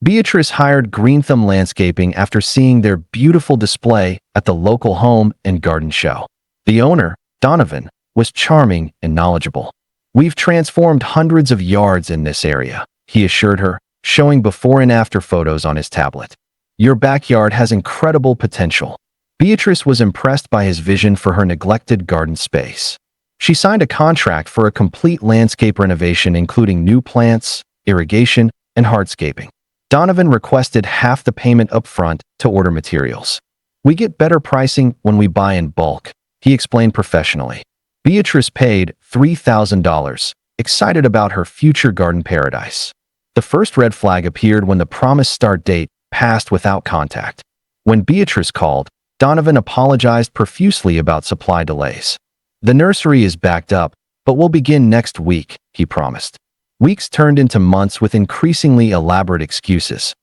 Beatrice hired Green Thumb Landscaping after seeing their beautiful display at the local home and garden show. The owner, Donovan, was charming and knowledgeable. "We've transformed hundreds of yards in this area," he assured her, showing before and after photos on his tablet. "Your backyard has incredible potential." Beatrice was impressed by his vision for her neglected garden space. She signed a contract for a complete landscape renovation including new plants, irrigation, and hardscaping. Donovan requested half the payment up front to order materials. "We get better pricing when we buy in bulk," he explained professionally. Beatrice paid $3,000, excited about her future garden paradise. The first red flag appeared when the promised start date passed without contact. When Beatrice called, Donovan apologized profusely about supply delays. "The nursery is backed up, but we'll begin next week," he promised. Weeks turned into months with increasingly elaborate excuses.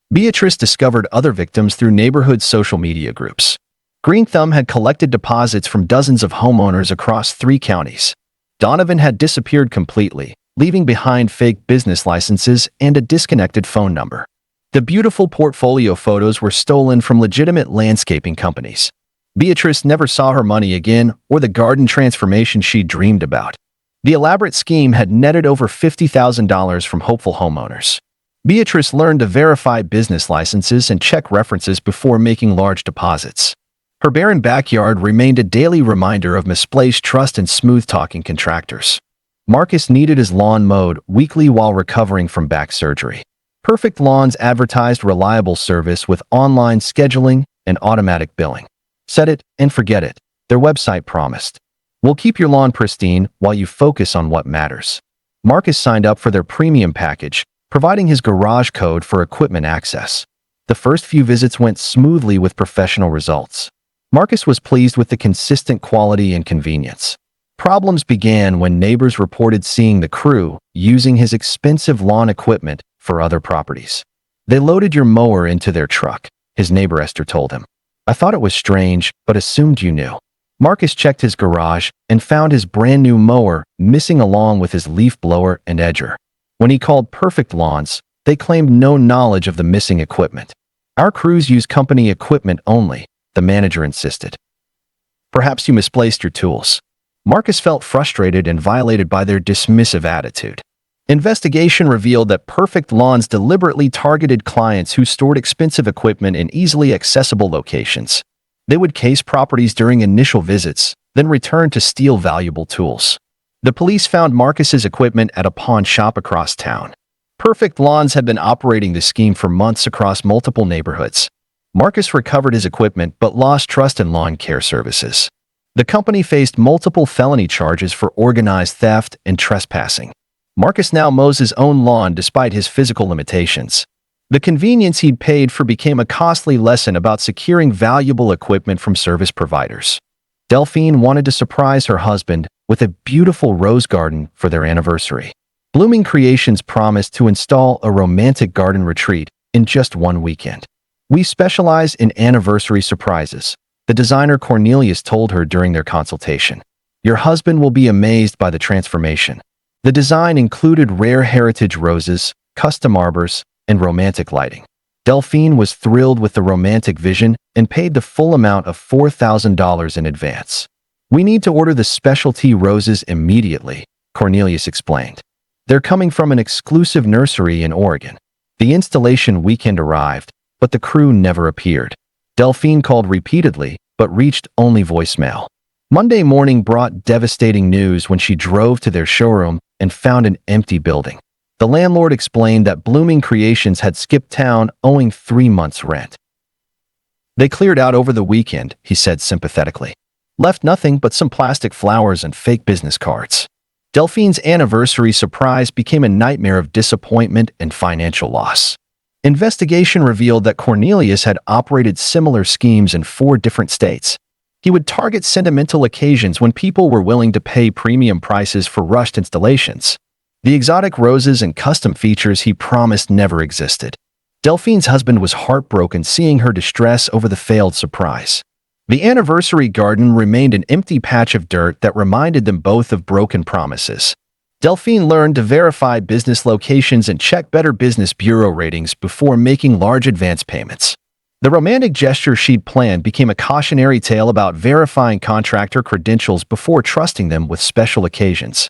Beatrice discovered other victims through neighborhood social media groups. Green Thumb had collected deposits from dozens of homeowners across 3 counties. Donovan had disappeared completely, leaving behind fake business licenses and a disconnected phone number. The beautiful portfolio photos were stolen from legitimate landscaping companies. Beatrice never saw her money again or the garden transformation she dreamed about. The elaborate scheme had netted over $50,000 from hopeful homeowners. Beatrice learned to verify business licenses and check references before making large deposits. Her barren backyard remained a daily reminder of misplaced trust and smooth-talking contractors. Marcus needed his lawn mowed weekly while recovering from back surgery. Perfect Lawns advertised reliable service with online scheduling and automatic billing. "Set it and forget it," their website promised. "We'll keep your lawn pristine while you focus on what matters." Marcus signed up for their premium package, providing his garage code for equipment access. The first few visits went smoothly with professional results. Marcus was pleased with the consistent quality and convenience. Problems began when neighbors reported seeing the crew using his expensive lawn equipment for other properties. "They loaded your mower into their truck," his neighbor Esther told him. "I thought it was strange, but assumed you knew." Marcus checked his garage and found his brand new mower missing along with his leaf blower and edger. When he called Perfect Lawns, they claimed no knowledge of the missing equipment. "Our crews use company equipment only," the manager insisted. "Perhaps you misplaced your tools." Marcus felt frustrated and violated by their dismissive attitude. Investigation revealed that Perfect Lawns deliberately targeted clients who stored expensive equipment in easily accessible locations. They would case properties during initial visits, then return to steal valuable tools. The police found Marcus's equipment at a pawn shop across town. Perfect Lawns had been operating the scheme for months across multiple neighborhoods. Marcus recovered his equipment but lost trust in lawn care services. The company faced multiple felony charges for organized theft and trespassing. Marcus now mows his own lawn despite his physical limitations. The convenience he'd paid for became a costly lesson about securing valuable equipment from service providers. Delphine wanted to surprise her husband with a beautiful rose garden for their anniversary. Blooming Creations promised to install a romantic garden retreat in just one weekend. "We specialize in anniversary surprises," the designer Cornelius told her during their consultation. "Your husband will be amazed by the transformation." The design included rare heritage roses, custom arbors, and romantic lighting. Delphine was thrilled with the romantic vision and paid the full amount of $4,000 in advance. "We need to order the specialty roses immediately," Cornelius explained. "They're coming from an exclusive nursery in Oregon." The installation weekend arrived, but the crew never appeared. Delphine called repeatedly, but reached only voicemail. Monday morning brought devastating news when she drove to their showroom and found an empty building. The landlord explained that Blooming Creations had skipped town owing 3 months' rent. "They cleared out over the weekend," he said sympathetically. "Left nothing but some plastic flowers and fake business cards." Delphine's anniversary surprise became a nightmare of disappointment and financial loss. Investigation revealed that Cornelius had operated similar schemes in 4 different states. He would target sentimental occasions when people were willing to pay premium prices for rushed installations. The exotic roses and custom features he promised never existed. Delphine's husband was heartbroken seeing her distress over the failed surprise. The anniversary garden remained an empty patch of dirt that reminded them both of broken promises. Delphine learned to verify business locations and check Better Business Bureau ratings before making large advance payments. The romantic gesture she'd planned became a cautionary tale about verifying contractor credentials before trusting them with special occasions.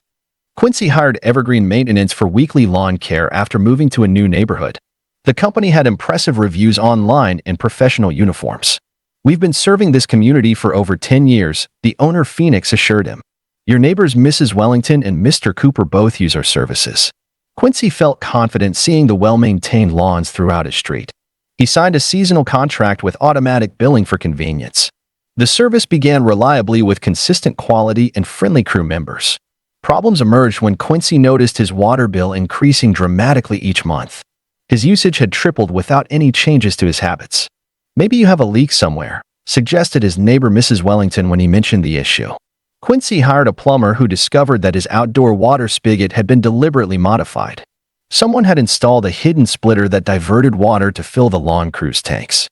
Quincy hired Evergreen Maintenance for weekly lawn care after moving to a new neighborhood. The company had impressive reviews online and professional uniforms. "We've been serving this community for over 10 years, the owner Phoenix assured him. "Your neighbors Mrs. Wellington and Mr. Cooper both use our services." Quincy felt confident seeing the well-maintained lawns throughout his street. He signed a seasonal contract with automatic billing for convenience. The service began reliably with consistent quality and friendly crew members. Problems emerged when Quincy noticed his water bill increasing dramatically each month. His usage had tripled without any changes to his habits. "Maybe you have a leak somewhere," suggested his neighbor Mrs. Wellington when he mentioned the issue. Quincy hired a plumber who discovered that his outdoor water spigot had been deliberately modified. Someone had installed a hidden splitter that diverted water to fill the lawn crew's tanks.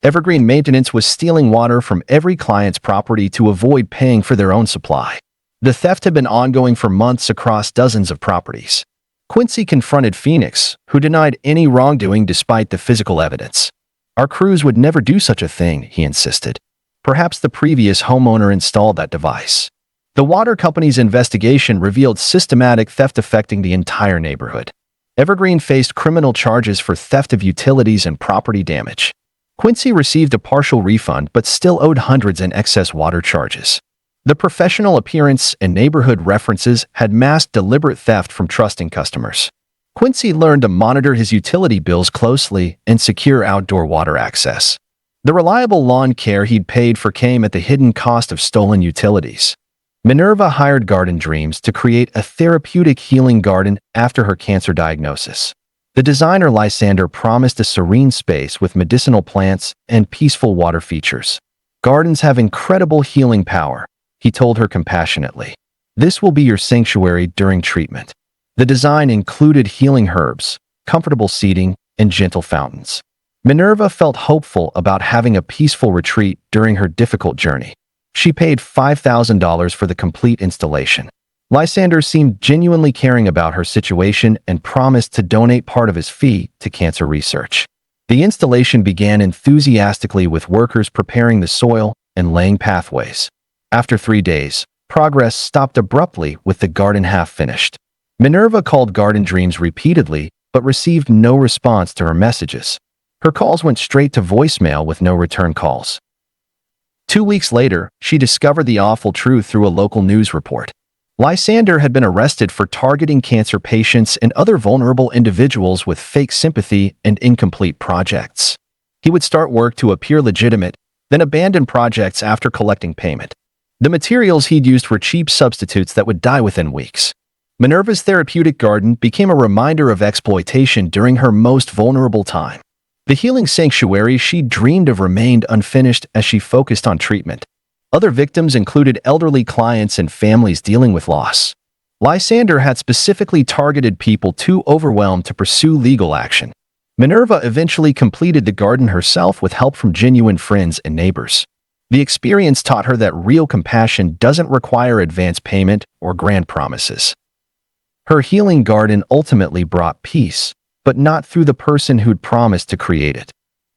Evergreen Maintenance was stealing water from every client's property to avoid paying for their own supply. The theft had been ongoing for months across dozens of properties. Quincy confronted Phoenix, who denied any wrongdoing despite the physical evidence. "Our crews would never do such a thing," he insisted. Perhaps the previous homeowner installed that device. The water company's investigation revealed systematic theft affecting the entire neighborhood. Evergreen faced criminal charges for theft of utilities and property damage. Quincy received a partial refund but still owed hundreds in excess water charges. The professional appearance and neighborhood references had masked deliberate theft from trusting customers. Quincy learned to monitor his utility bills closely and secure outdoor water access. The reliable lawn care he'd paid for came at the hidden cost of stolen utilities. Minerva hired Garden Dreams to create a therapeutic healing garden after her cancer diagnosis. The designer Lysander promised a serene space with medicinal plants and peaceful water features. "Gardens have incredible healing power," he told her compassionately. "This will be your sanctuary during treatment." The design included healing herbs, comfortable seating, and gentle fountains. Minerva felt hopeful about having a peaceful retreat during her difficult journey. She paid $5,000 for the complete installation. Lysander seemed genuinely caring about her situation and promised to donate part of his fee to cancer research. The installation began enthusiastically with workers preparing the soil and laying pathways. After 3 days, progress stopped abruptly with the garden half finished. Minerva called Garden Dreams repeatedly but received no response to her messages. Her calls went straight to voicemail with no return calls. 2 weeks later, she discovered the awful truth through a local news report. Lysander had been arrested for targeting cancer patients and other vulnerable individuals with fake sympathy and incomplete projects. He would start work to appear legitimate, then abandon projects after collecting payment. The materials he'd used were cheap substitutes that would die within weeks. Minerva's therapeutic garden became a reminder of exploitation during her most vulnerable time. The healing sanctuary she dreamed of remained unfinished as she focused on treatment. Other victims included elderly clients and families dealing with loss. Lysander had specifically targeted people too overwhelmed to pursue legal action. Minerva eventually completed the garden herself with help from genuine friends and neighbors. The experience taught her that real compassion doesn't require advance payment or grand promises. Her healing garden ultimately brought peace, but not through the person who'd promised to create it.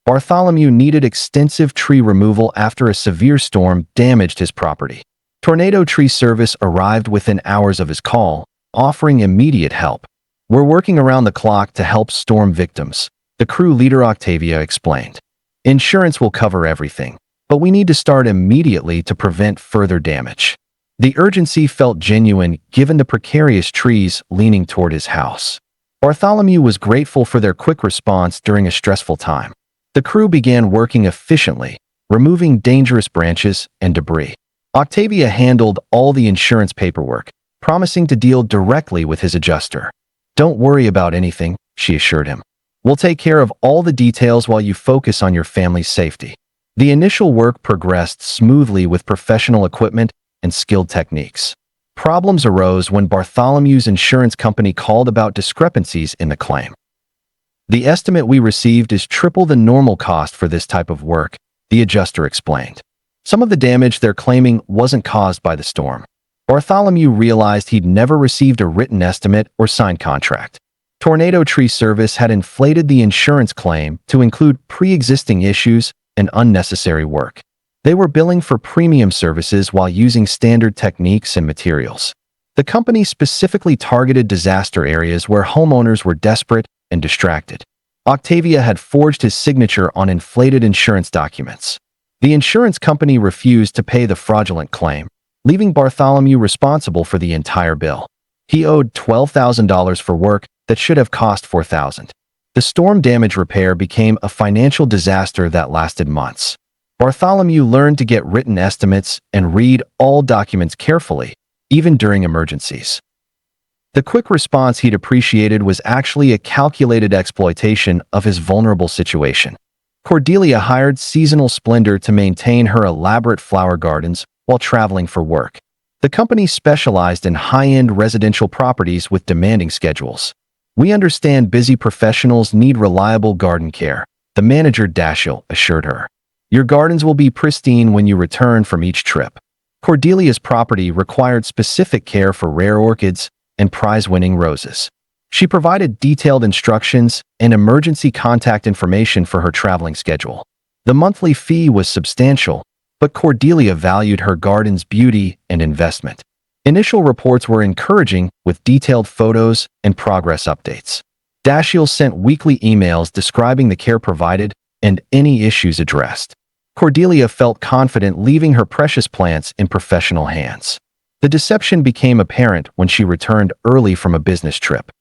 Bartholomew needed extensive tree removal after a severe storm damaged his property. Tornado tree service arrived within hours of his call, offering immediate help. "We're working around the clock to help storm victims," the crew leader Octavia explained. "Insurance will cover everything, but we need to start immediately to prevent further damage." The urgency felt genuine given the precarious trees leaning toward his house. Bartholomew was grateful for their quick response during a stressful time. The crew began working efficiently, removing dangerous branches and debris. Octavia handled all the insurance paperwork, promising to deal directly with his adjuster. "Don't worry about anything," she assured him. "We'll take care of all the details while you focus on your family's safety." The initial work progressed smoothly with professional equipment and skilled techniques. Problems arose when Bartholomew's insurance company called about discrepancies in the claim. "The estimate we received is triple the normal cost for this type of work," the adjuster explained. Some of the damage they're claiming wasn't caused by the storm. Bartholomew realized he'd never received a written estimate or signed contract. Tornado Tree Service had inflated the insurance claim to include pre-existing issues and unnecessary work. They were billing for premium services while using standard techniques and materials. The company specifically targeted disaster areas where homeowners were desperate and distracted. Octavia had forged his signature on inflated insurance documents. The insurance company refused to pay the fraudulent claim, leaving Bartholomew responsible for the entire bill. He owed $12,000 for work that should have cost $4,000. The storm damage repair became a financial disaster that lasted months. Bartholomew learned to get written estimates and read all documents carefully, even during emergencies. The quick response he'd appreciated was actually a calculated exploitation of his vulnerable situation. Cordelia hired Seasonal Splendor to maintain her elaborate flower gardens while traveling for work. The company specialized in high-end residential properties with demanding schedules. "We understand busy professionals need reliable garden care," the manager Dashiell assured her. "Your gardens will be pristine when you return from each trip." Cordelia's property required specific care for rare orchids and prize-winning roses. She provided detailed instructions and emergency contact information for her traveling schedule. The monthly fee was substantial, but Cordelia valued her garden's beauty and investment. Initial reports were encouraging, with detailed photos and progress updates. Dashiell sent weekly emails describing the care provided and any issues addressed. Cordelia felt confident leaving her precious plants in professional hands. The deception became apparent when she returned early from a business trip.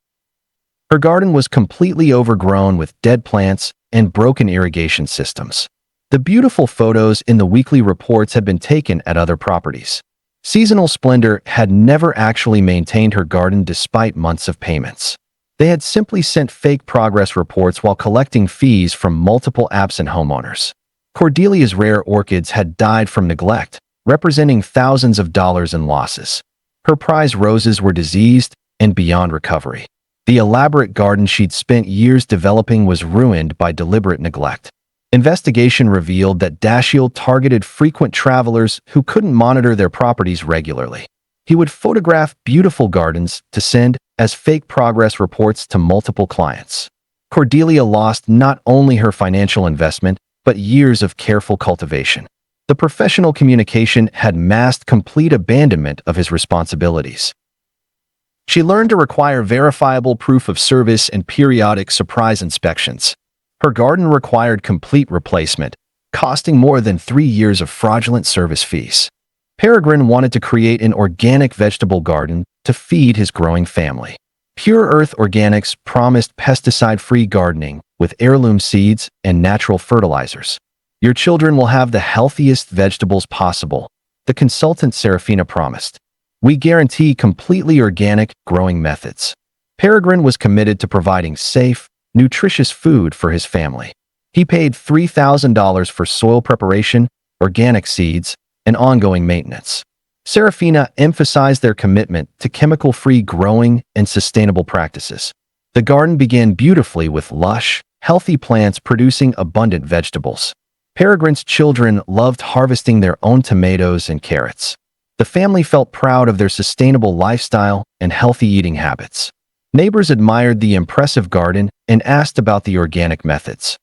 Her garden was completely overgrown with dead plants and broken irrigation systems. The beautiful photos in the weekly reports had been taken at other properties. Seasonal Splendor had never actually maintained her garden despite months of payments. They had simply sent fake progress reports while collecting fees from multiple absent homeowners. Cordelia's rare orchids had died from neglect, representing thousands of dollars in losses. Her prize roses were diseased and beyond recovery. The elaborate garden she'd spent years developing was ruined by deliberate neglect. Investigation revealed that Dashiell targeted frequent travelers who couldn't monitor their properties regularly. He would photograph beautiful gardens to send as fake progress reports to multiple clients. Cordelia lost not only her financial investment, but years of careful cultivation. The professional communication had masked complete abandonment of his responsibilities. She learned to require verifiable proof of service and periodic surprise inspections. Her garden required complete replacement, costing more than 3 years of fraudulent service fees. Peregrine wanted to create an organic vegetable garden to feed his growing family. Pure Earth Organics promised pesticide-free gardening with heirloom seeds and natural fertilizers. "Your children will have the healthiest vegetables possible," the consultant Serafina promised. "We guarantee completely organic growing methods." Peregrine was committed to providing safe, nutritious food for his family. He paid $3,000 for soil preparation, organic seeds, and ongoing maintenance. Serafina emphasized their commitment to chemical-free growing and sustainable practices. The garden began beautifully with lush, healthy plants producing abundant vegetables. Peregrine's children loved harvesting their own tomatoes and carrots. The family felt proud of their sustainable lifestyle and healthy eating habits. Neighbors admired the impressive garden and asked about the organic methods.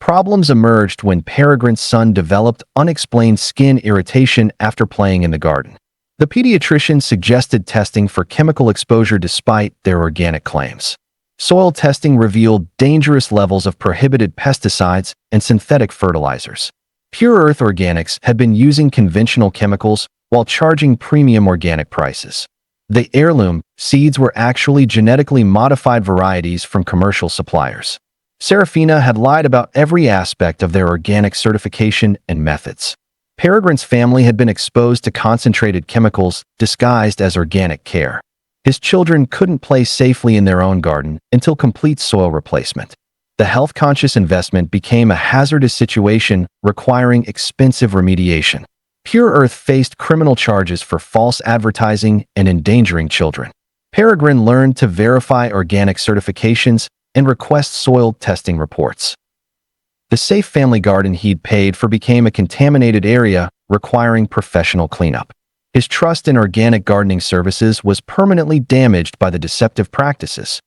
Problems emerged when Peregrine's son developed unexplained skin irritation after playing in the garden. The pediatrician suggested testing for chemical exposure despite their organic claims. Soil testing revealed dangerous levels of prohibited pesticides and synthetic fertilizers. Pure Earth Organics had been using conventional chemicals while charging premium organic prices. The heirloom seeds were actually genetically modified varieties from commercial suppliers. Serafina had lied about every aspect of their organic certification and methods. Peregrine's family had been exposed to concentrated chemicals disguised as organic care. His children couldn't play safely in their own garden until complete soil replacement. The health-conscious investment became a hazardous situation requiring expensive remediation. Pure Earth faced criminal charges for false advertising and endangering children. Peregrine learned to verify organic certifications and request soil testing reports. The safe family garden he'd paid for became a contaminated area requiring professional cleanup. His trust in organic gardening services was permanently damaged by the deceptive practices.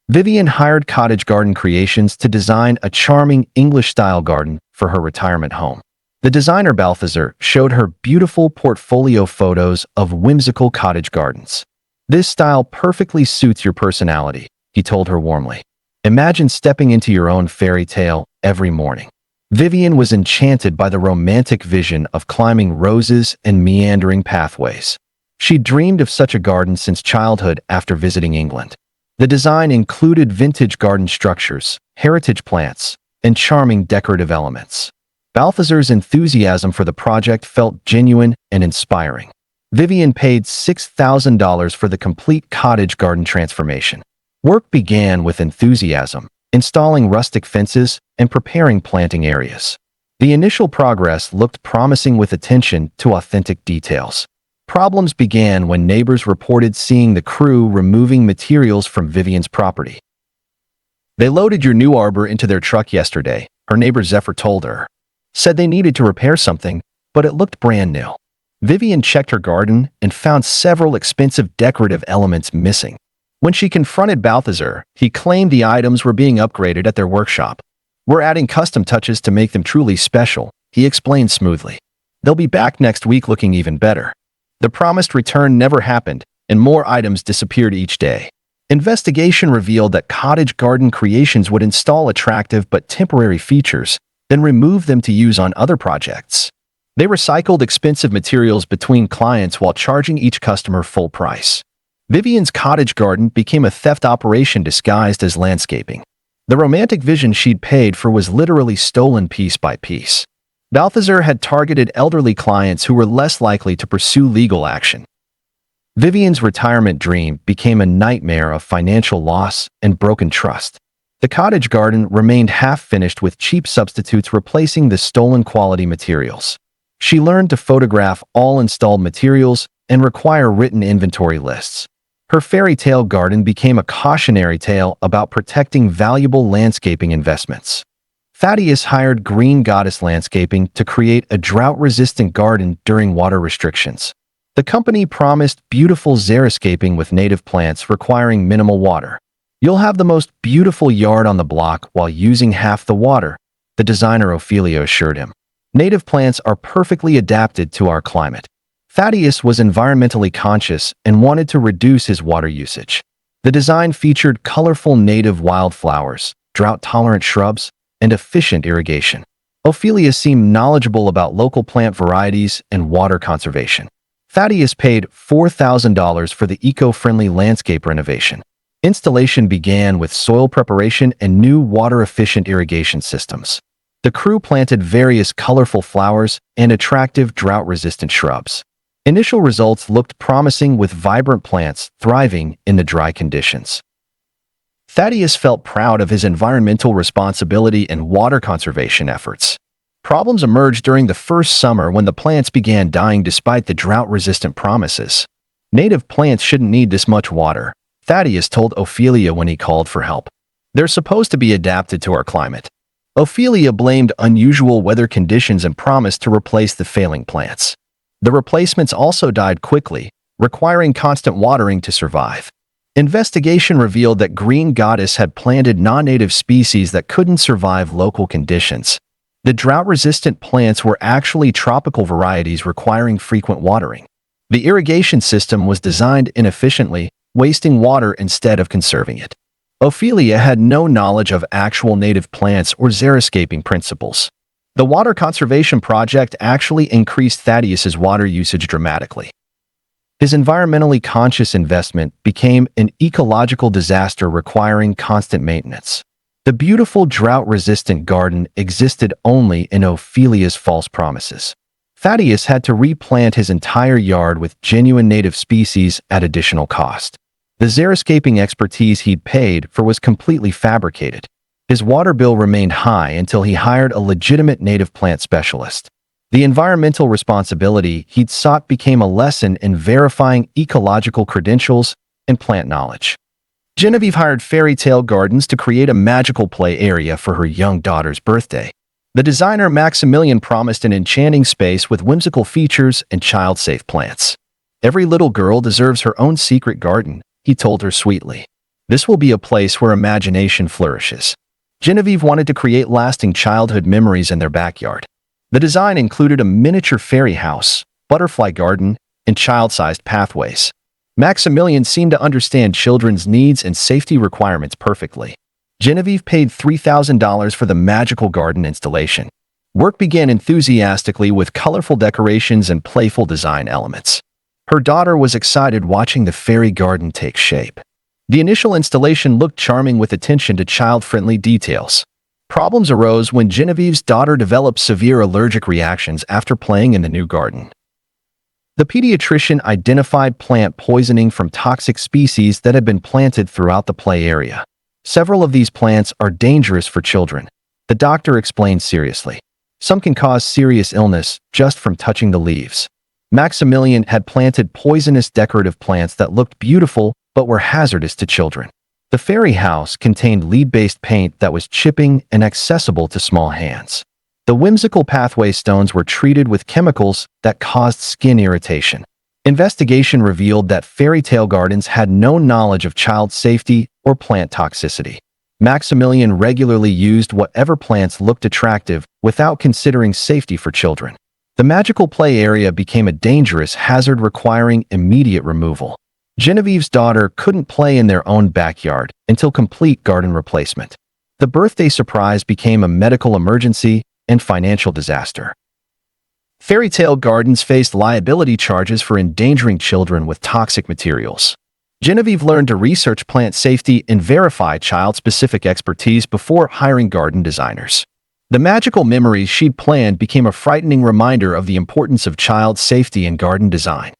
Vivian hired Cottage Garden Creations to design a charming English-style garden for her retirement home. The designer Balthazar showed her beautiful portfolio photos of whimsical cottage gardens. "This style perfectly suits your personality," he told her warmly. "Imagine stepping into your own fairy tale every morning." Vivian was enchanted by the romantic vision of climbing roses and meandering pathways. She dreamed of such a garden since childhood after visiting England. The design included vintage garden structures, heritage plants, and charming decorative elements. Balthazar's enthusiasm for the project felt genuine and inspiring. Vivian paid $6,000 for the complete cottage garden transformation. Work began with enthusiasm, installing rustic fences and preparing planting areas. The initial progress looked promising with attention to authentic details. Problems began when neighbors reported seeing the crew removing materials from Vivian's property. "They loaded your new arbor into their truck yesterday," her neighbor Zephyr told her. "Said they needed to repair something, but it looked brand new." Vivian checked her garden and found several expensive decorative elements missing. When she confronted Balthazar, he claimed the items were being upgraded at their workshop. "We're adding custom touches to make them truly special," he explained smoothly. "They'll be back next week looking even better." The promised return never happened, and more items disappeared each day. Investigation revealed that Cottage Garden Creations would install attractive but temporary features, then remove them to use on other projects. They recycled expensive materials between clients while charging each customer full price. Vivian's cottage garden became a theft operation disguised as landscaping. The romantic vision she'd paid for was literally stolen piece by piece. Balthazar had targeted elderly clients who were less likely to pursue legal action. Vivian's retirement dream became a nightmare of financial loss and broken trust. The cottage garden remained half-finished with cheap substitutes replacing the stolen quality materials. She learned to photograph all installed materials and require written inventory lists. Her fairy tale garden became a cautionary tale about protecting valuable landscaping investments. Thaddeus hired Green Goddess Landscaping to create a drought-resistant garden during water restrictions. The company promised beautiful xeriscaping with native plants requiring minimal water. "You'll have the most beautiful yard on the block while using half the water," the designer Ophelia assured him. "Native plants are perfectly adapted to our climate." Thaddeus was environmentally conscious and wanted to reduce his water usage. The design featured colorful native wildflowers, drought-tolerant shrubs, and efficient irrigation. Ophelia seemed knowledgeable about local plant varieties and water conservation. Thaddeus paid $4,000 for the eco-friendly landscape renovation. Installation began with soil preparation and new water-efficient irrigation systems. The crew planted various colorful flowers and attractive drought-resistant shrubs. Initial results looked promising with vibrant plants thriving in the dry conditions. Thaddeus felt proud of his environmental responsibility and water conservation efforts. Problems emerged during the first summer when the plants began dying despite the drought-resistant promises. "Native plants shouldn't need this much water," Thaddeus told Ophelia when he called for help. "They're supposed to be adapted to our climate." Ophelia blamed unusual weather conditions and promised to replace the failing plants. The replacements also died quickly, requiring constant watering to survive. Investigation revealed that Green Goddess had planted non-native species that couldn't survive local conditions. The drought-resistant plants were actually tropical varieties requiring frequent watering. The irrigation system was designed inefficiently, wasting water instead of conserving it. Ophelia had no knowledge of actual native plants or xeriscaping principles. The water conservation project actually increased Thaddeus's water usage dramatically. His environmentally conscious investment became an ecological disaster requiring constant maintenance. The beautiful drought-resistant garden existed only in Ophelia's false promises. Thaddeus had to replant his entire yard with genuine native species at additional cost. The xeriscaping expertise he'd paid for was completely fabricated. His water bill remained high until he hired a legitimate native plant specialist. The environmental responsibility he'd sought became a lesson in verifying ecological credentials and plant knowledge. Genevieve hired Fairy Tale Gardens to create a magical play area for her young daughter's birthday. The designer Maximilian promised an enchanting space with whimsical features and child-safe plants. "Every little girl deserves her own secret garden," he told her sweetly. "This will be a place where imagination flourishes." Genevieve wanted to create lasting childhood memories in their backyard. The design included a miniature fairy house, butterfly garden, and child-sized pathways. Maximilian seemed to understand children's needs and safety requirements perfectly. Genevieve paid $3,000 for the magical garden installation. Work began enthusiastically with colorful decorations and playful design elements. Her daughter was excited watching the fairy garden take shape. The initial installation looked charming with attention to child-friendly details. Problems arose when Genevieve's daughter developed severe allergic reactions after playing in the new garden. The pediatrician identified plant poisoning from toxic species that had been planted throughout the play area. "Several of these plants are dangerous for children," the doctor explained seriously. "Some can cause serious illness just from touching the leaves." Maximilian had planted poisonous decorative plants that looked beautiful but were hazardous to children. The fairy house contained lead-based paint that was chipping and accessible to small hands. The whimsical pathway stones were treated with chemicals that caused skin irritation. Investigation revealed that fairy tale gardens had no knowledge of child safety or plant toxicity. Maximilian regularly used whatever plants looked attractive without considering safety for children. The magical play area became a dangerous hazard requiring immediate removal. Genevieve's daughter couldn't play in their own backyard until complete garden replacement. The birthday surprise became a medical emergency and financial disaster. Fairy tale gardens faced liability charges for endangering children with toxic materials. Genevieve learned to research plant safety and verify child-specific expertise before hiring garden designers. The magical memories she'd planned became a frightening reminder of the importance of child safety in garden design.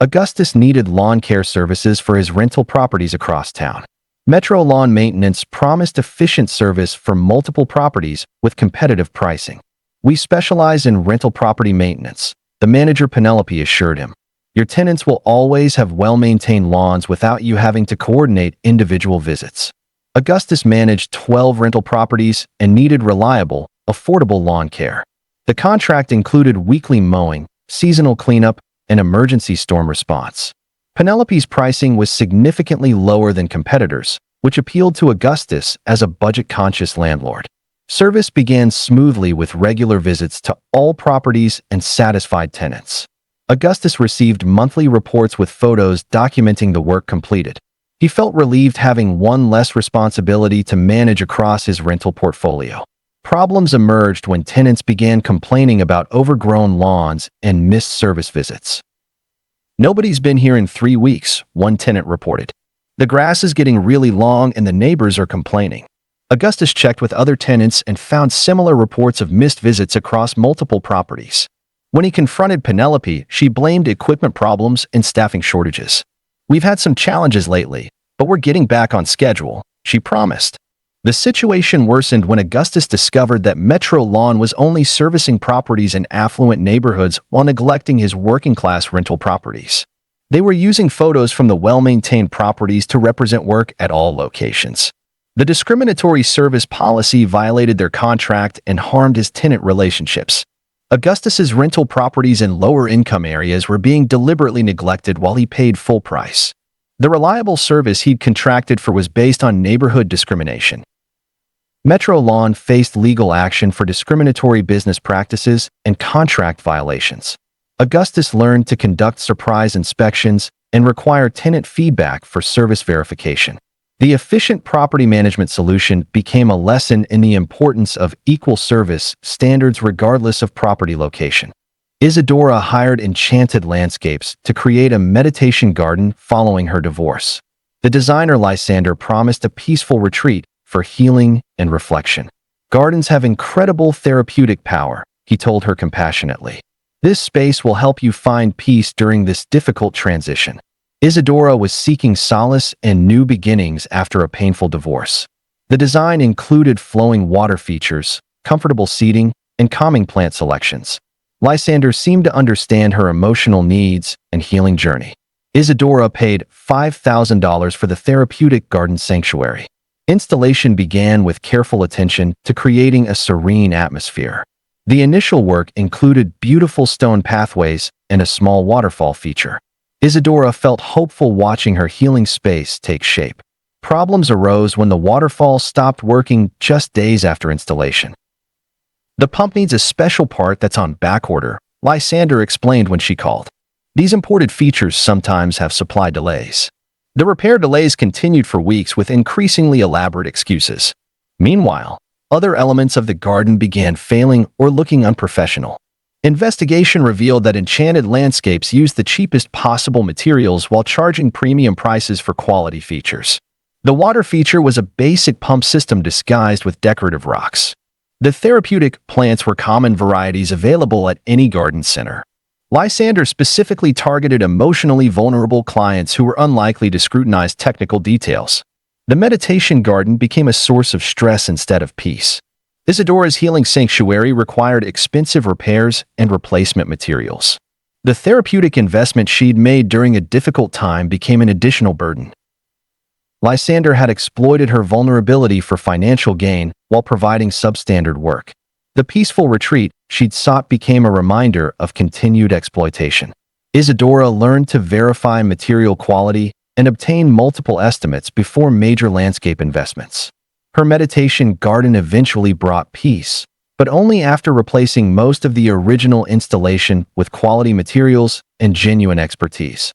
Augustus needed lawn care services for his rental properties across town. Metro Lawn Maintenance promised efficient service for multiple properties with competitive pricing. "We specialize in rental property maintenance," the manager Penelope assured him. "Your tenants will always have well-maintained lawns without you having to coordinate individual visits." Augustus managed 12 rental properties and needed reliable, affordable lawn care. The contract included weekly mowing, seasonal cleanup, and emergency storm response. Penelope's pricing was significantly lower than competitors, which appealed to Augustus as a budget-conscious landlord. Service began smoothly with regular visits to all properties and satisfied tenants. Augustus received monthly reports with photos documenting the work completed. He felt relieved having one less responsibility to manage across his rental portfolio. Problems emerged when tenants began complaining about overgrown lawns and missed service visits. "Nobody's been here in 3 weeks," one tenant reported. "The grass is getting really long and the neighbors are complaining." Augustus checked with other tenants and found similar reports of missed visits across multiple properties. When he confronted Penelope, she blamed equipment problems and staffing shortages. "We've had some challenges lately, but we're getting back on schedule," she promised. The situation worsened when Augustus discovered that Metro Lawn was only servicing properties in affluent neighborhoods while neglecting his working-class rental properties. They were using photos from the well-maintained properties to represent work at all locations. The discriminatory service policy violated their contract and harmed his tenant relationships. Augustus's rental properties in lower-income areas were being deliberately neglected while he paid full price. The reliable service he'd contracted for was based on neighborhood discrimination. Metro Lawn faced legal action for discriminatory business practices and contract violations. Augustus learned to conduct surprise inspections and require tenant feedback for service verification. The efficient property management solution became a lesson in the importance of equal service standards regardless of property location. Isadora hired Enchanted Landscapes to create a meditation garden following her divorce. The designer Lysander promised a peaceful retreat for healing and reflection. "Gardens have incredible therapeutic power," he told her compassionately. "This space will help you find peace during this difficult transition." Isadora was seeking solace and new beginnings after a painful divorce. The design included flowing water features, comfortable seating, and calming plant selections. Lysander seemed to understand her emotional needs and healing journey. Isadora paid $5,000 for the therapeutic garden sanctuary. Installation began with careful attention to creating a serene atmosphere. The initial work included beautiful stone pathways and a small waterfall feature. Isadora felt hopeful watching her healing space take shape. Problems arose when the waterfall stopped working just days after installation. The pump needs a special part that's on backorder, Lysander explained when she called. These imported features sometimes have supply delays. The repair delays continued for weeks with increasingly elaborate excuses. Meanwhile, other elements of the garden began failing or looking unprofessional. Investigation revealed that Enchanted Landscapes used the cheapest possible materials while charging premium prices for quality features. The water feature was a basic pump system disguised with decorative rocks. The therapeutic plants were common varieties available at any garden center. Lysander specifically targeted emotionally vulnerable clients who were unlikely to scrutinize technical details. The meditation garden became a source of stress instead of peace. Isadora's healing sanctuary required expensive repairs and replacement materials. The therapeutic investment she'd made during a difficult time became an additional burden. Lysander had exploited her vulnerability for financial gain while providing substandard work. The peaceful retreat she'd sought became a reminder of continued exploitation. Isadora learned to verify material quality and obtain multiple estimates before major landscape investments. Her meditation garden eventually brought peace, but only after replacing most of the original installation with quality materials and genuine expertise.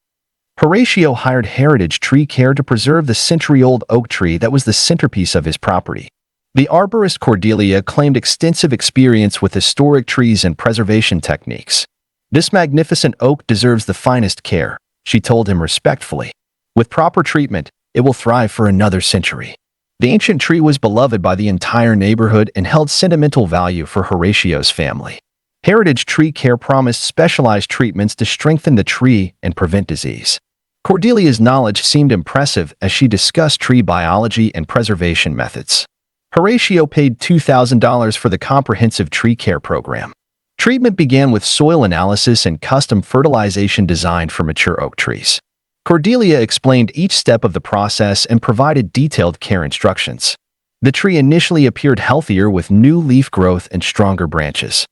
Horatio hired Heritage Tree Care to preserve the century-old oak tree that was the centerpiece of his property. The arborist Cordelia claimed extensive experience with historic trees and preservation techniques. "This magnificent oak deserves the finest care," she told him respectfully. "With proper treatment, it will thrive for another century." The ancient tree was beloved by the entire neighborhood and held sentimental value for Horatio's family. Heritage Tree Care promised specialized treatments to strengthen the tree and prevent disease. Cordelia's knowledge seemed impressive as she discussed tree biology and preservation methods. Horatio paid $2,000 for the comprehensive tree care program. Treatment began with soil analysis and custom fertilization designed for mature oak trees. Cordelia explained each step of the process and provided detailed care instructions. The tree initially appeared healthier with new leaf growth and stronger branches.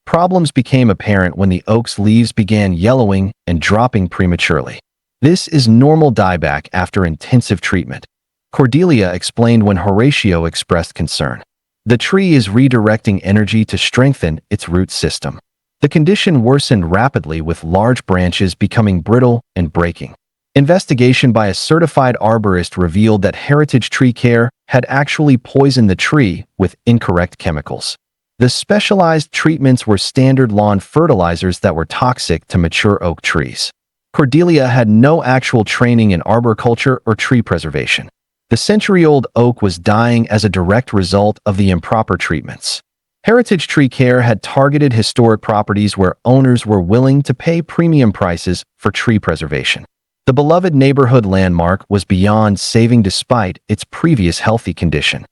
Problems became apparent when the oak's leaves began yellowing and dropping prematurely. This is normal dieback after intensive treatment, Cordelia explained when Horatio expressed concern. The tree is redirecting energy to strengthen its root system. The condition worsened rapidly with large branches becoming brittle and breaking. Investigation by a certified arborist revealed that Heritage Tree Care had actually poisoned the tree with incorrect chemicals. The specialized treatments were standard lawn fertilizers that were toxic to mature oak trees. Cordelia had no actual training in arboriculture or tree preservation. The century-old oak was dying as a direct result of the improper treatments. Heritage Tree Care had targeted historic properties where owners were willing to pay premium prices for tree preservation. The beloved neighborhood landmark was beyond saving despite its previous healthy condition.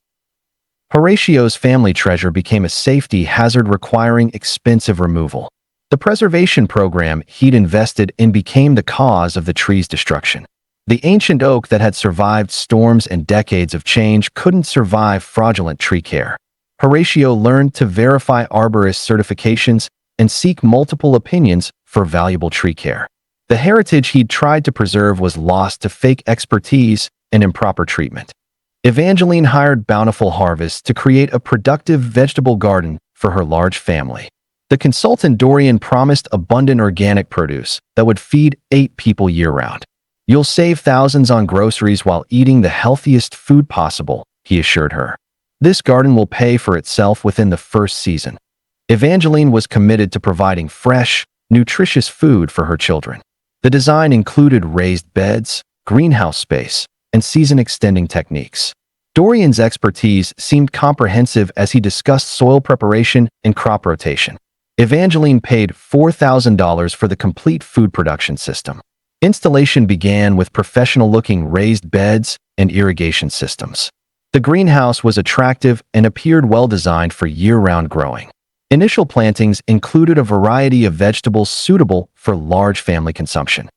Horatio's family treasure became a safety hazard requiring expensive removal. The preservation program he'd invested in became the cause of the tree's destruction. The ancient oak that had survived storms and decades of change couldn't survive fraudulent tree care. Horatio learned to verify arborist certifications and seek multiple opinions for valuable tree care. The heritage he'd tried to preserve was lost to fake expertise and improper treatment. Evangeline hired Bountiful Harvest to create a productive vegetable garden for her large family. The consultant Dorian promised abundant organic produce that would feed 8 people year-round. "You'll save thousands on groceries while eating the healthiest food possible," he assured her. "This garden will pay for itself within the first season." Evangeline was committed to providing fresh, nutritious food for her children. The design included raised beds, greenhouse space, and season-extending techniques. Dorian's expertise seemed comprehensive as he discussed soil preparation and crop rotation. Evangeline paid $4,000 for the complete food production system. Installation began with professional-looking raised beds and irrigation systems. The greenhouse was attractive and appeared well-designed for year-round growing. Initial plantings included a variety of vegetables suitable for large family consumption.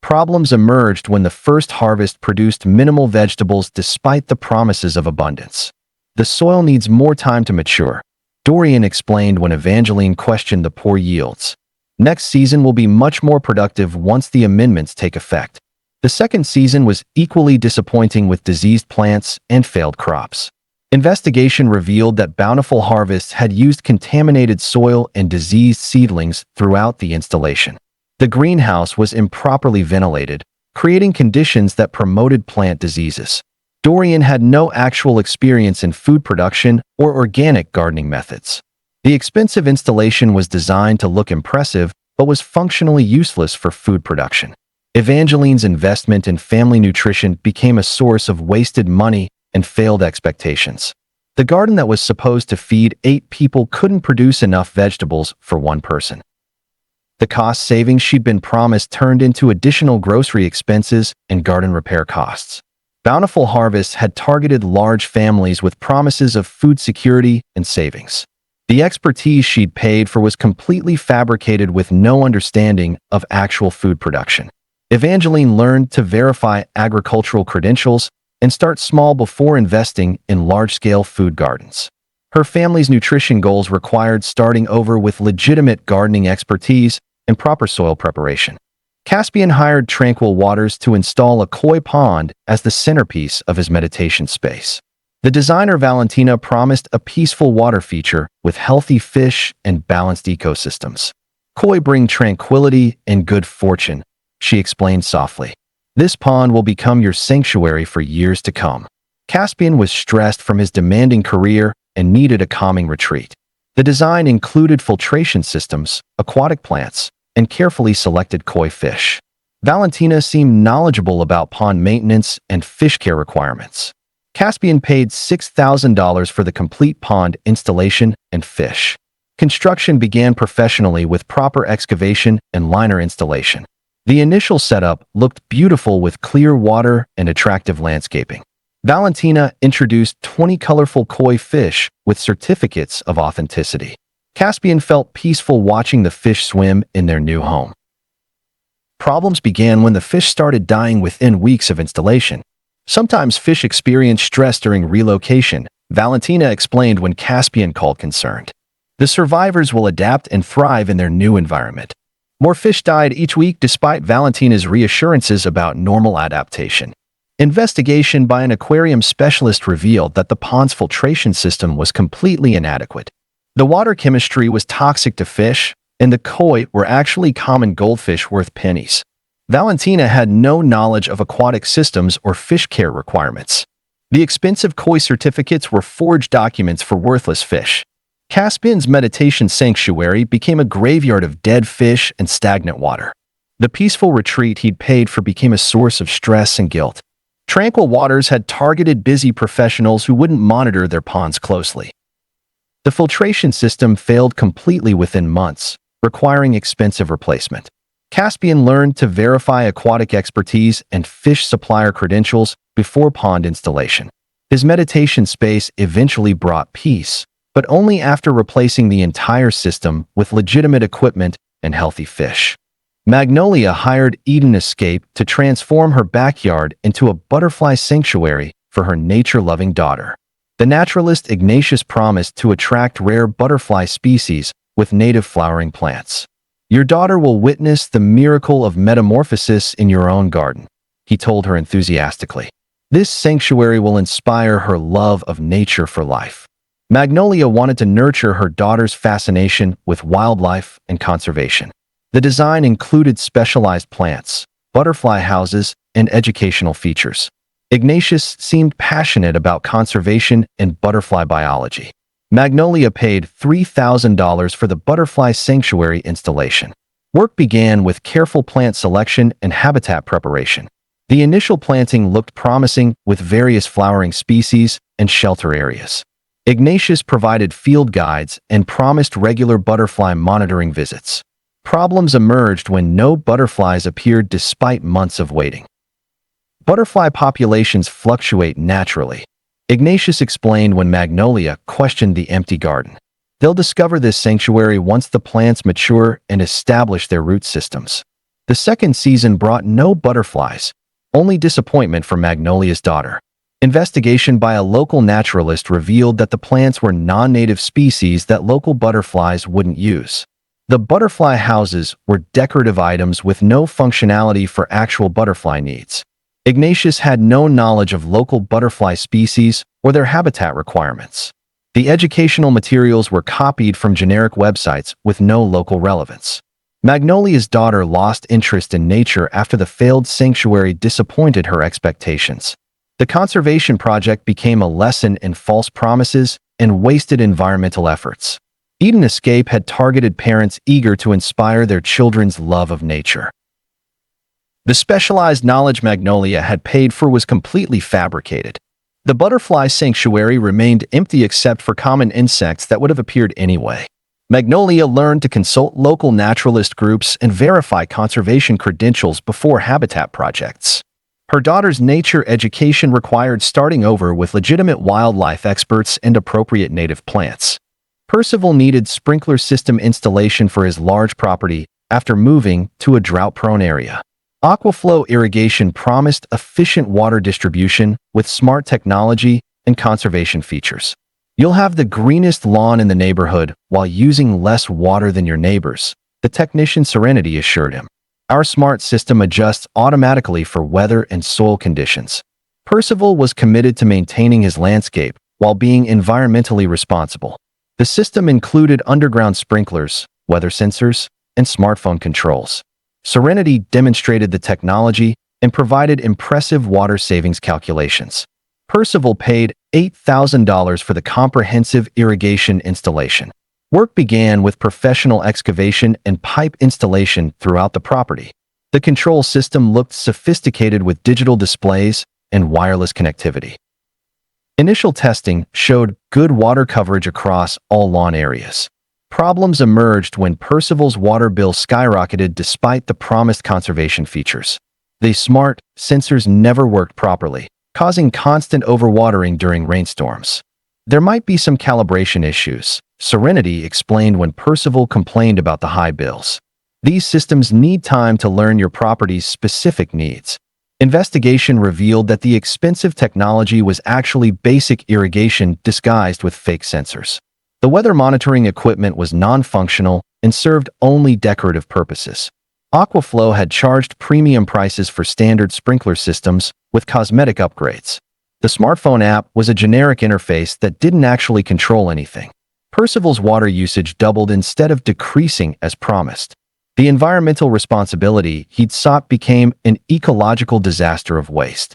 Problems emerged when the first harvest produced minimal vegetables despite the promises of abundance. "The soil needs more time to mature," Dorian explained when Evangeline questioned the poor yields. Next season will be much more productive once the amendments take effect. The second season was equally disappointing with diseased plants and failed crops. Investigation revealed that Bountiful Harvests had used contaminated soil and diseased seedlings throughout the installation. The greenhouse was improperly ventilated, creating conditions that promoted plant diseases. Dorian had no actual experience in food production or organic gardening methods. The expensive installation was designed to look impressive, but was functionally useless for food production. Evangeline's investment in family nutrition became a source of wasted money and failed expectations. The garden that was supposed to feed 8 people couldn't produce enough vegetables for one person. The cost savings she'd been promised turned into additional grocery expenses and garden repair costs. Bountiful Harvests had targeted large families with promises of food security and savings. The expertise she'd paid for was completely fabricated with no understanding of actual food production. Evangeline learned to verify agricultural credentials and start small before investing in large-scale food gardens. Her family's nutrition goals required starting over with legitimate gardening expertise and proper soil preparation. Caspian hired Tranquil Waters to install a koi pond as the centerpiece of his meditation space. The designer Valentina promised a peaceful water feature with healthy fish and balanced ecosystems. Koi bring tranquility and good fortune, she explained softly. This pond will become your sanctuary for years to come. Caspian was stressed from his demanding career and needed a calming retreat. The design included filtration systems, aquatic plants, and carefully selected koi fish. Valentina seemed knowledgeable about pond maintenance and fish care requirements. Caspian paid $6,000 for the complete pond installation and fish. Construction began professionally with proper excavation and liner installation. The initial setup looked beautiful with clear water and attractive landscaping. Valentina introduced 20 colorful koi fish with certificates of authenticity. Caspian felt peaceful watching the fish swim in their new home. Problems began when the fish started dying within weeks of installation. Sometimes fish experience stress during relocation, Valentina explained when Caspian called concerned. The survivors will adapt and thrive in their new environment. More fish died each week despite Valentina's reassurances about normal adaptation. Investigation by an aquarium specialist revealed that the pond's filtration system was completely inadequate. The water chemistry was toxic to fish, and the koi were actually common goldfish worth pennies. Valentina had no knowledge of aquatic systems or fish care requirements. The expensive koi certificates were forged documents for worthless fish. Caspian's meditation sanctuary became a graveyard of dead fish and stagnant water. The peaceful retreat he'd paid for became a source of stress and guilt. Tranquil Waters had targeted busy professionals who wouldn't monitor their ponds closely. The filtration system failed completely within months, requiring expensive replacement. Caspian learned to verify aquatic expertise and fish supplier credentials before pond installation. His meditation space eventually brought peace, but only after replacing the entire system with legitimate equipment and healthy fish. Magnolia hired Eden Escape to transform her backyard into a butterfly sanctuary for her nature-loving daughter. The naturalist Ignatius promised to attract rare butterfly species with native flowering plants. Your daughter will witness the miracle of metamorphosis in your own garden, he told her enthusiastically. This sanctuary will inspire her love of nature for life. Magnolia wanted to nurture her daughter's fascination with wildlife and conservation. The design included specialized plants, butterfly houses, and educational features. Ignatius seemed passionate about conservation and butterfly biology. Magnolia paid $3,000 for the butterfly sanctuary installation. Work began with careful plant selection and habitat preparation. The initial planting looked promising with various flowering species and shelter areas. Ignatius provided field guides and promised regular butterfly monitoring visits. Problems emerged when no butterflies appeared despite months of waiting. Butterfly populations fluctuate naturally, Ignatius explained when Magnolia questioned the empty garden. They'll discover this sanctuary once the plants mature and establish their root systems. The second season brought no butterflies, only disappointment for Magnolia's daughter. Investigation by a local naturalist revealed that the plants were non-native species that local butterflies wouldn't use. The butterfly houses were decorative items with no functionality for actual butterfly needs. Ignatius had no knowledge of local butterfly species or their habitat requirements. The educational materials were copied from generic websites with no local relevance. Magnolia's daughter lost interest in nature after the failed sanctuary disappointed her expectations. The conservation project became a lesson in false promises and wasted environmental efforts. Eden Escape had targeted parents eager to inspire their children's love of nature. The specialized knowledge Magnolia had paid for was completely fabricated. The butterfly sanctuary remained empty except for common insects that would have appeared anyway. Magnolia learned to consult local naturalist groups and verify conservation credentials before habitat projects. Her daughter's nature education required starting over with legitimate wildlife experts and appropriate native plants. Percival needed sprinkler system installation for his large property after moving to a drought-prone area. Aquaflow irrigation promised efficient water distribution with smart technology and conservation features. You'll have the greenest lawn in the neighborhood while using less water than your neighbors, the technician Serenity assured him. Our smart system adjusts automatically for weather and soil conditions. Percival was committed to maintaining his landscape while being environmentally responsible. The system included underground sprinklers, weather sensors, and smartphone controls. Serenity demonstrated the technology and provided impressive water savings calculations. Percival paid $8,000 for the comprehensive irrigation installation. Work began with professional excavation and pipe installation throughout the property. The control system looked sophisticated with digital displays and wireless connectivity. Initial testing showed good water coverage across all lawn areas. Problems emerged when Percival's water bill skyrocketed despite the promised conservation features. The smart sensors never worked properly, causing constant overwatering during rainstorms. There might be some calibration issues, Serenity explained when Percival complained about the high bills. These systems need time to learn your property's specific needs. Investigation revealed that the expensive technology was actually basic irrigation disguised with fake sensors. The weather monitoring equipment was non-functional and served only decorative purposes. Aquaflow had charged premium prices for standard sprinkler systems with cosmetic upgrades. The smartphone app was a generic interface that didn't actually control anything. Percival's water usage doubled instead of decreasing as promised. The environmental responsibility he'd sought became an ecological disaster of waste.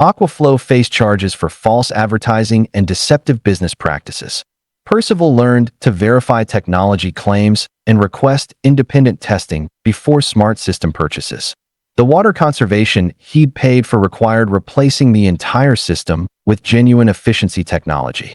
Aquaflow faced charges for false advertising and deceptive business practices. Percival learned to verify technology claims and request independent testing before smart system purchases. The water conservation he'd paid for required replacing the entire system with genuine efficiency technology.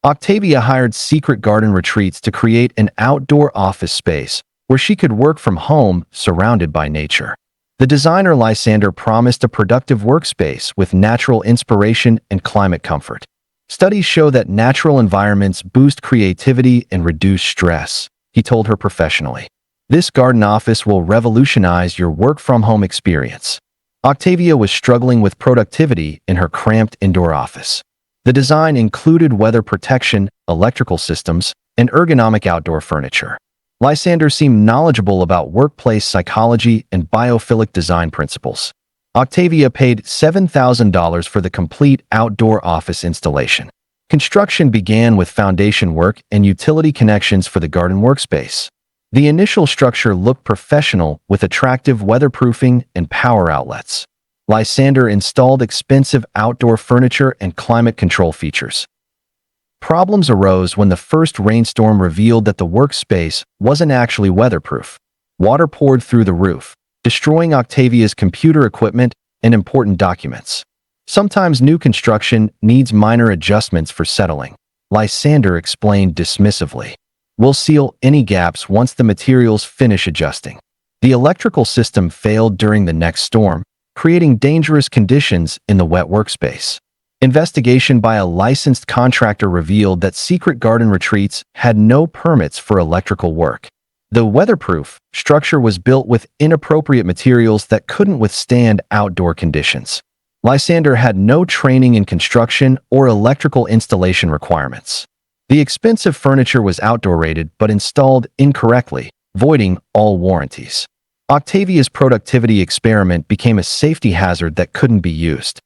Octavia hired secret garden retreats to create an outdoor office space where she could work from home surrounded by nature. The designer Lysander promised a productive workspace with natural inspiration and climate comfort. Studies show that natural environments boost creativity and reduce stress, he told her professionally. This garden office will revolutionize your work-from-home experience. Octavia was struggling with productivity in her cramped indoor office. The design included weather protection, electrical systems, and ergonomic outdoor furniture. Lysander seemed knowledgeable about workplace psychology and biophilic design principles. Octavia paid $7,000 for the complete outdoor office installation. Construction began with foundation work and utility connections for the garden workspace. The initial structure looked professional with attractive weatherproofing and power outlets. Lysander installed expensive outdoor furniture and climate control features. Problems arose when the first rainstorm revealed that the workspace wasn't actually weatherproof. Water poured through the roof, destroying Octavia's computer equipment and important documents. Sometimes new construction needs minor adjustments for settling, Lysander explained dismissively. We'll seal any gaps once the materials finish adjusting. The electrical system failed during the next storm, creating dangerous conditions in the wet workspace. Investigation by a licensed contractor revealed that secret garden retreats had no permits for electrical work. The weatherproof structure was built with inappropriate materials that couldn't withstand outdoor conditions. Lysander had no training in construction or electrical installation requirements. The expensive furniture was outdoor rated but installed incorrectly, voiding all warranties. Octavia's productivity experiment became a safety hazard that couldn't be used.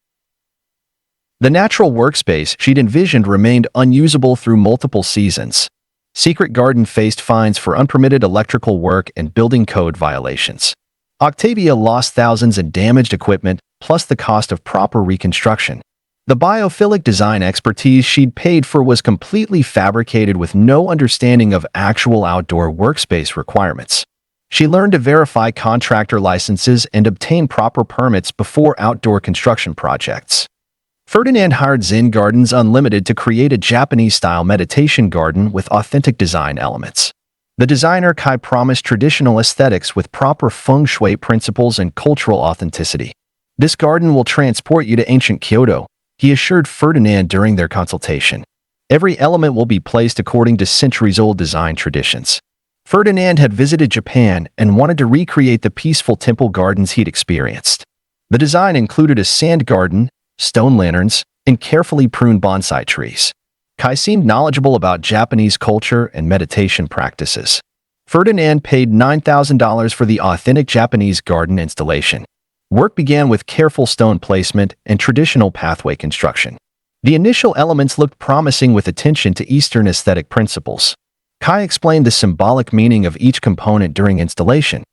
The natural workspace she'd envisioned remained unusable through multiple seasons. Secret Garden faced fines for unpermitted electrical work and building code violations. Octavia lost thousands in damaged equipment, plus the cost of proper reconstruction. The biophilic design expertise she'd paid for was completely fabricated with no understanding of actual outdoor workspace requirements. She learned to verify contractor licenses and obtain proper permits before outdoor construction projects. Ferdinand hired Zen Gardens Unlimited to create a Japanese-style meditation garden with authentic design elements. The designer Kai promised traditional aesthetics with proper feng shui principles and cultural authenticity. "This garden will transport you to ancient Kyoto," he assured Ferdinand during their consultation. "Every element will be placed according to centuries-old design traditions." Ferdinand had visited Japan and wanted to recreate the peaceful temple gardens he'd experienced. The design included a sand garden, stone lanterns, and carefully pruned bonsai trees. Kai seemed knowledgeable about Japanese culture and meditation practices. Ferdinand paid $9,000 for the authentic Japanese garden installation. Work began with careful stone placement and traditional pathway construction. The initial elements looked promising with attention to Eastern aesthetic principles. Kai explained the symbolic meaning of each component during installation.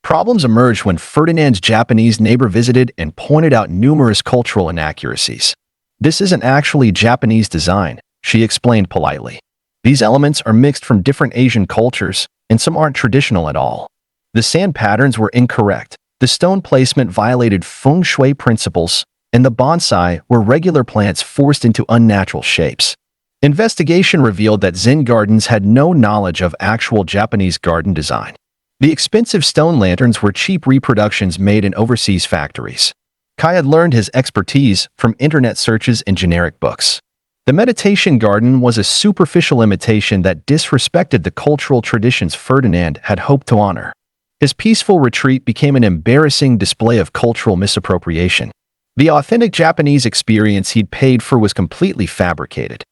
Problems emerged when Ferdinand's Japanese neighbor visited and pointed out numerous cultural inaccuracies. "This isn't actually Japanese design," she explained politely. "These elements are mixed from different Asian cultures, and some aren't traditional at all. The sand patterns were incorrect, the stone placement violated feng shui principles, and the bonsai were regular plants forced into unnatural shapes." Investigation revealed that Zen Gardens had no knowledge of actual Japanese garden design. The expensive stone lanterns were cheap reproductions made in overseas factories. Kai had learned his expertise from internet searches and generic books. The meditation garden was a superficial imitation that disrespected the cultural traditions Ferdinand had hoped to honor. His peaceful retreat became an embarrassing display of cultural misappropriation. The authentic Japanese experience he'd paid for was completely fabricated.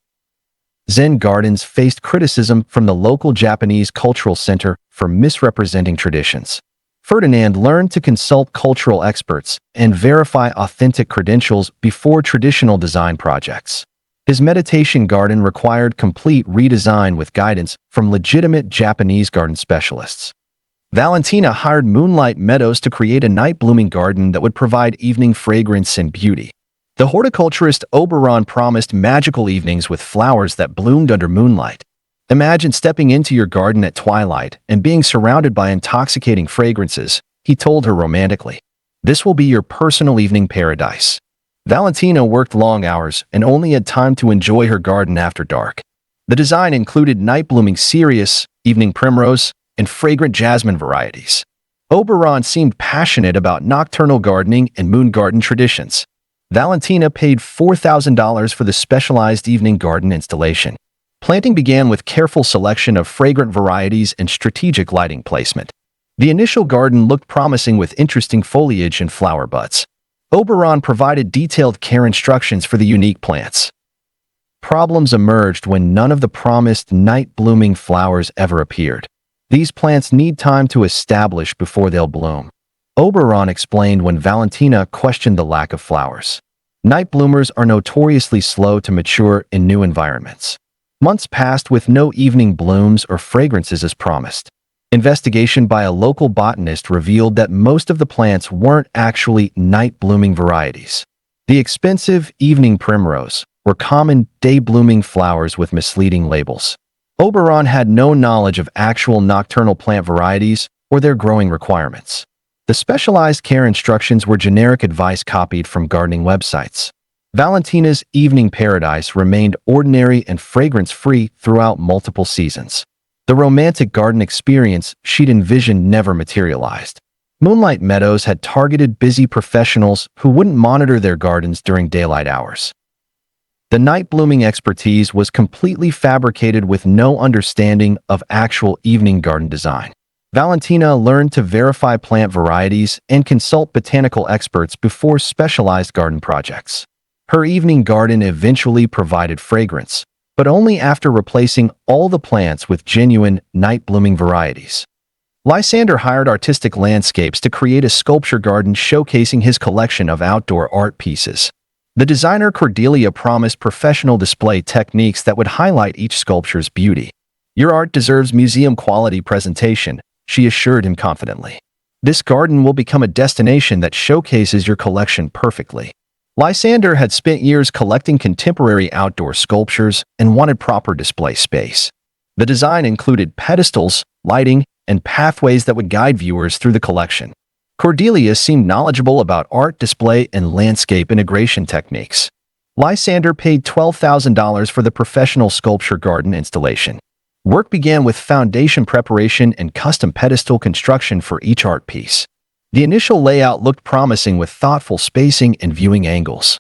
Zen Gardens faced criticism from the local Japanese Cultural Center for misrepresenting traditions. Ferdinand learned to consult cultural experts and verify authentic credentials before traditional design projects. His meditation garden required complete redesign with guidance from legitimate Japanese garden specialists. Valentina hired Moonlight Meadows to create a night-blooming garden that would provide evening fragrance and beauty. The horticulturist Oberon promised magical evenings with flowers that bloomed under moonlight. "Imagine stepping into your garden at twilight and being surrounded by intoxicating fragrances," he told her romantically. "This will be your personal evening paradise." Valentina worked long hours and only had time to enjoy her garden after dark. The design included night-blooming cereus, evening primrose, and fragrant jasmine varieties. Oberon seemed passionate about nocturnal gardening and moon garden traditions. Valentina paid $4,000 for the specialized evening garden installation. Planting began with careful selection of fragrant varieties and strategic lighting placement. The initial garden looked promising with interesting foliage and flower buds. Oberon provided detailed care instructions for the unique plants. Problems emerged when none of the promised night-blooming flowers ever appeared. "These plants need time to establish before they'll bloom," Oberon explained when Valentina questioned the lack of flowers. Night bloomers are notoriously slow to mature in new environments. Months passed with no evening blooms or fragrances as promised. Investigation by a local botanist revealed that most of the plants weren't actually night-blooming varieties. The expensive evening primrose were common day-blooming flowers with misleading labels. Oberon had no knowledge of actual nocturnal plant varieties or their growing requirements. The specialized care instructions were generic advice copied from gardening websites. Valentina's evening paradise remained ordinary and fragrance-free throughout multiple seasons. The romantic garden experience she'd envisioned never materialized. Moonlight Meadows had targeted busy professionals who wouldn't monitor their gardens during daylight hours. The night-blooming expertise was completely fabricated with no understanding of actual evening garden design. Valentina learned to verify plant varieties and consult botanical experts before specialized garden projects. Her evening garden eventually provided fragrance, but only after replacing all the plants with genuine, night-blooming varieties. Lysander hired Artistic Landscapes to create a sculpture garden showcasing his collection of outdoor art pieces. The designer Cordelia promised professional display techniques that would highlight each sculpture's beauty. "Your art deserves museum-quality presentation," she assured him confidently. "This garden will become a destination that showcases your collection perfectly." Lysander had spent years collecting contemporary outdoor sculptures and wanted proper display space. The design included pedestals, lighting, and pathways that would guide viewers through the collection. Cordelia seemed knowledgeable about art display and landscape integration techniques. Lysander paid $12,000 for the professional sculpture garden installation. Work began with foundation preparation and custom pedestal construction for each art piece. The initial layout looked promising with thoughtful spacing and viewing angles.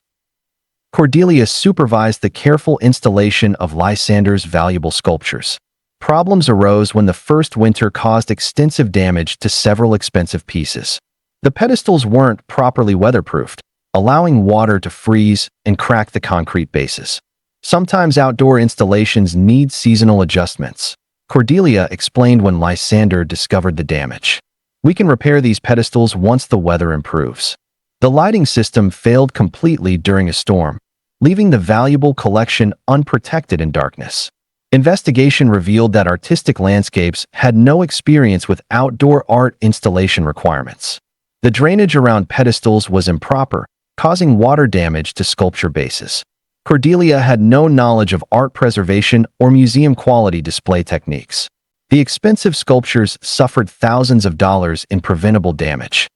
Cordelia supervised the careful installation of Lysander's valuable sculptures. Problems arose when the first winter caused extensive damage to several expensive pieces. The pedestals weren't properly weatherproofed, allowing water to freeze and crack the concrete bases. Sometimes outdoor installations need seasonal adjustments. Cordelia explained when Lysander discovered the damage. "We can repair these pedestals once the weather improves." The lighting system failed completely during a storm, leaving the valuable collection unprotected in darkness. Investigation revealed that Artistic Landscapes had no experience with outdoor art installation requirements. The drainage around pedestals was improper, causing water damage to sculpture bases. Cordelia had no knowledge of art preservation or museum-quality display techniques. The expensive sculptures suffered thousands of dollars in preventable damage.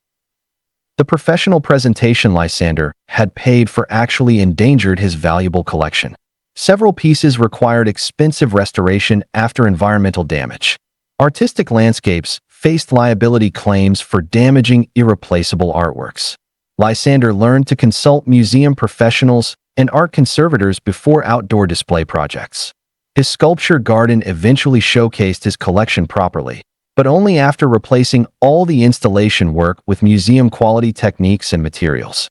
The professional presentation Lysander had paid for actually endangered his valuable collection. Several pieces required expensive restoration after environmental damage. Artistic Landscapes faced liability claims for damaging irreplaceable artworks. Lysander learned to consult museum professionals and art conservators before outdoor display projects. His sculpture garden eventually showcased his collection properly, but only after replacing all the installation work with museum-quality techniques and materials.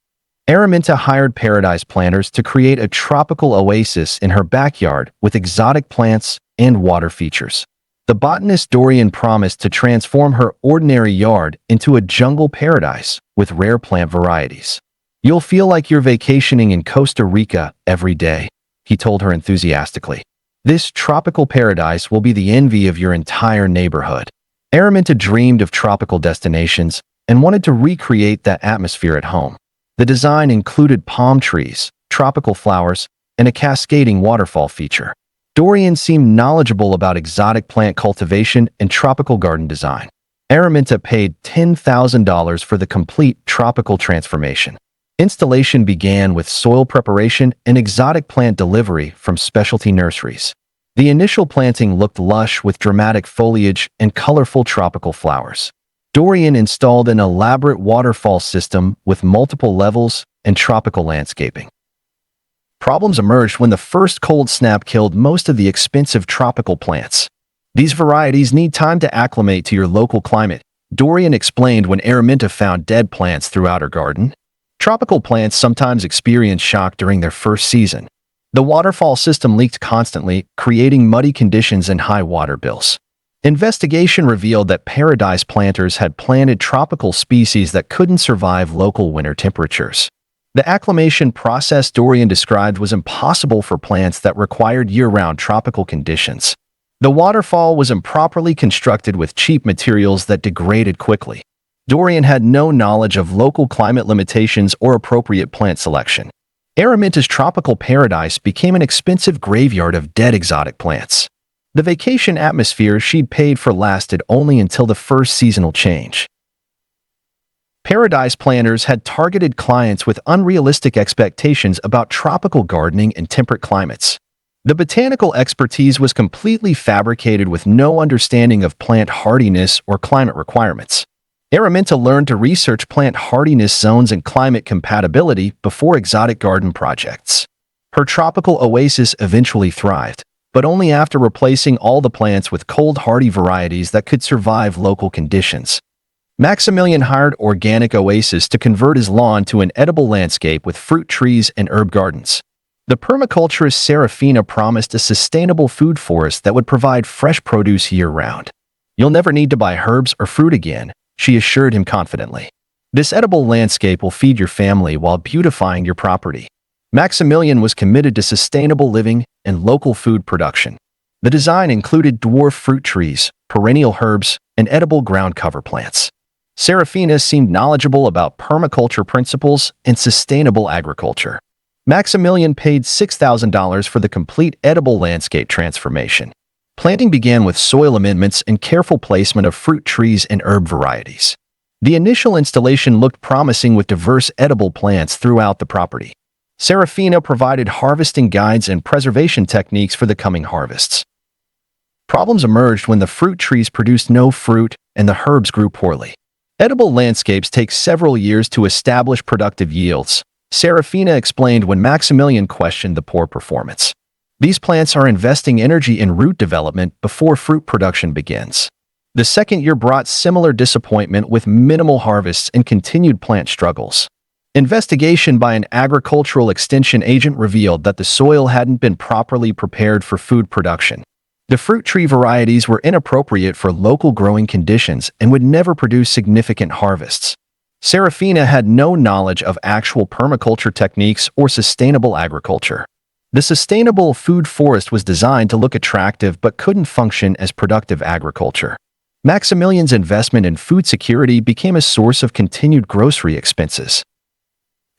Araminta hired paradise planters to create a tropical oasis in her backyard with exotic plants and water features. The botanist Dorian promised to transform her ordinary yard into a jungle paradise with rare plant varieties. "You'll feel like you're vacationing in Costa Rica every day," he told her enthusiastically. "This tropical paradise will be the envy of your entire neighborhood." Araminta dreamed of tropical destinations and wanted to recreate that atmosphere at home. The design included palm trees, tropical flowers, and a cascading waterfall feature. Dorian seemed knowledgeable about exotic plant cultivation and tropical garden design. Araminta paid $10,000 for the complete tropical transformation. Installation began with soil preparation and exotic plant delivery from specialty nurseries. The initial planting looked lush with dramatic foliage and colorful tropical flowers. Dorian installed an elaborate waterfall system with multiple levels and tropical landscaping. Problems emerged when the first cold snap killed most of the expensive tropical plants. "These varieties need time to acclimate to your local climate," Dorian explained when Araminta found dead plants throughout her garden. Tropical plants sometimes experience shock during their first season. The waterfall system leaked constantly, creating muddy conditions and high water bills. Investigation revealed that paradise planters had planted tropical species that couldn't survive local winter temperatures. The acclimation process Dorian described was impossible for plants that required year-round tropical conditions. The waterfall was improperly constructed with cheap materials that degraded quickly. Dorian had no knowledge of local climate limitations or appropriate plant selection. Araminta's tropical paradise became an expensive graveyard of dead exotic plants. The vacation atmosphere she'd paid for lasted only until the first seasonal change. Paradise planters had targeted clients with unrealistic expectations about tropical gardening and temperate climates. The botanical expertise was completely fabricated with no understanding of plant hardiness or climate requirements. Araminta learned to research plant hardiness zones and climate compatibility before exotic garden projects. Her tropical oasis eventually thrived, but only after replacing all the plants with cold-hardy varieties that could survive local conditions. Maximilian hired Organic Oasis to convert his lawn to an edible landscape with fruit trees and herb gardens. The permaculturist Serafina promised a sustainable food forest that would provide fresh produce year-round. "You'll never need to buy herbs or fruit again," she assured him confidently. "This edible landscape will feed your family while beautifying your property." Maximilian was committed to sustainable living and local food production. The design included dwarf fruit trees, perennial herbs, and edible ground cover plants. Serafina seemed knowledgeable about permaculture principles and sustainable agriculture. Maximilian paid $6,000 for the complete edible landscape transformation. Planting began with soil amendments and careful placement of fruit trees and herb varieties. The initial installation looked promising with diverse edible plants throughout the property. Serafina provided harvesting guides and preservation techniques for the coming harvests. Problems emerged when the fruit trees produced no fruit and the herbs grew poorly. Edible landscapes take several years to establish productive yields, Serafina explained when Maximilian questioned the poor performance. These plants are investing energy in root development before fruit production begins. The second year brought similar disappointment with minimal harvests and continued plant struggles. Investigation by an agricultural extension agent revealed that the soil hadn't been properly prepared for food production. The fruit tree varieties were inappropriate for local growing conditions and would never produce significant harvests. Serafina had no knowledge of actual permaculture techniques or sustainable agriculture. The sustainable food forest was designed to look attractive but couldn't function as productive agriculture. Maximilian's investment in food security became a source of continued grocery expenses.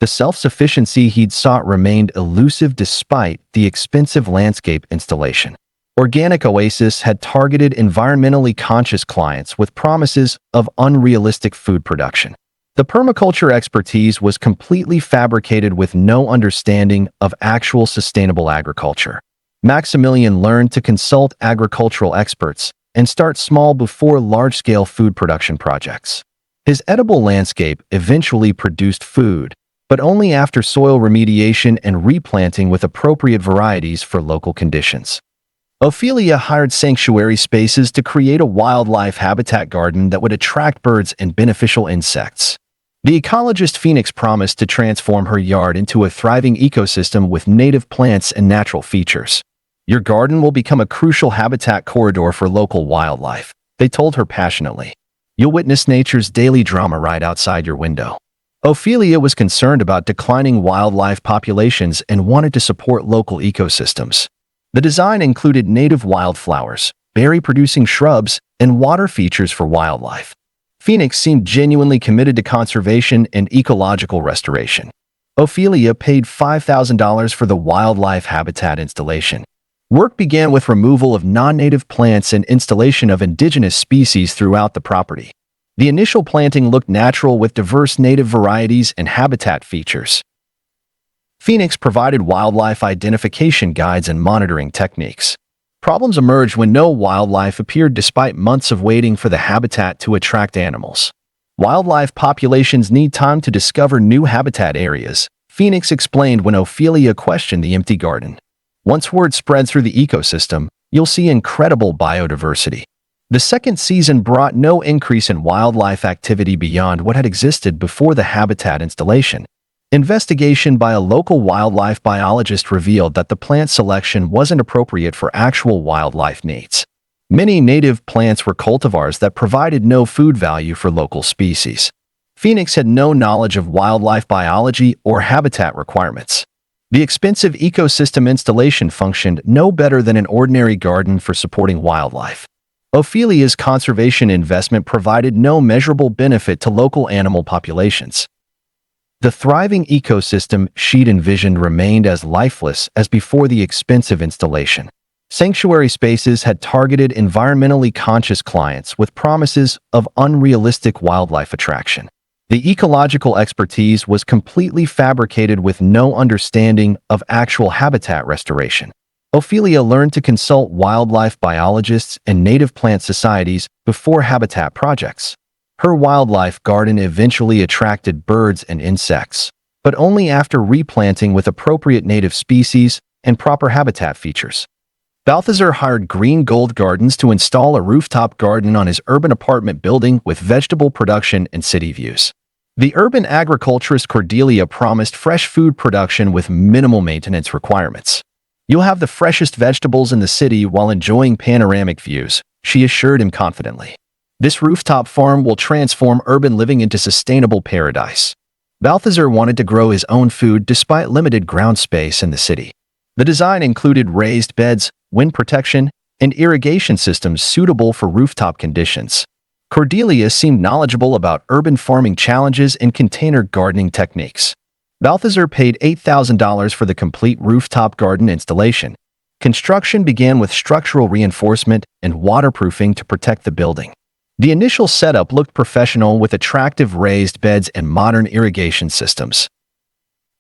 The self-sufficiency he'd sought remained elusive despite the expensive landscape installation. Organic Oasis had targeted environmentally conscious clients with promises of unrealistic food production. The permaculture expertise was completely fabricated with no understanding of actual sustainable agriculture. Maximilian learned to consult agricultural experts and start small before large-scale food production projects. His edible landscape eventually produced food, but only after soil remediation and replanting with appropriate varieties for local conditions. Ophelia hired sanctuary spaces to create a wildlife habitat garden that would attract birds and beneficial insects. The ecologist Phoenix promised to transform her yard into a thriving ecosystem with native plants and natural features. "Your garden will become a crucial habitat corridor for local wildlife," they told her passionately. "You'll witness nature's daily drama right outside your window." Ophelia was concerned about declining wildlife populations and wanted to support local ecosystems. The design included native wildflowers, berry-producing shrubs, and water features for wildlife. Phoenix seemed genuinely committed to conservation and ecological restoration. Ophelia paid $5,000 for the wildlife habitat installation. Work began with removal of non-native plants and installation of indigenous species throughout the property. The initial planting looked natural with diverse native varieties and habitat features. Phoenix provided wildlife identification guides and monitoring techniques. Problems emerged when no wildlife appeared despite months of waiting for the habitat to attract animals. Wildlife populations need time to discover new habitat areas, Phoenix explained when Ophelia questioned the empty garden. "Once word spread through the ecosystem, you'll see incredible biodiversity." The second season brought no increase in wildlife activity beyond what had existed before the habitat installation. Investigation by a local wildlife biologist revealed that the plant selection wasn't appropriate for actual wildlife needs. Many native plants were cultivars that provided no food value for local species. Phoenix had no knowledge of wildlife biology or habitat requirements. The expensive ecosystem installation functioned no better than an ordinary garden for supporting wildlife. Ophelia's conservation investment provided no measurable benefit to local animal populations. The thriving ecosystem she'd envisioned remained as lifeless as before the expensive installation. Sanctuary spaces had targeted environmentally conscious clients with promises of unrealistic wildlife attraction. The ecological expertise was completely fabricated with no understanding of actual habitat restoration. Ophelia learned to consult wildlife biologists and native plant societies before habitat projects. Her wildlife garden eventually attracted birds and insects, but only after replanting with appropriate native species and proper habitat features. Balthazar hired Green Gold Gardens to install a rooftop garden on his urban apartment building with vegetable production and city views. The urban agriculturist Cordelia promised fresh food production with minimal maintenance requirements. "You'll have the freshest vegetables in the city while enjoying panoramic views," she assured him confidently. "This rooftop farm will transform urban living into sustainable paradise." Balthazar wanted to grow his own food despite limited ground space in the city. The design included raised beds, wind protection, and irrigation systems suitable for rooftop conditions. Cordelia seemed knowledgeable about urban farming challenges and container gardening techniques. Balthazar paid $8,000 for the complete rooftop garden installation. Construction began with structural reinforcement and waterproofing to protect the building. The initial setup looked professional with attractive raised beds and modern irrigation systems.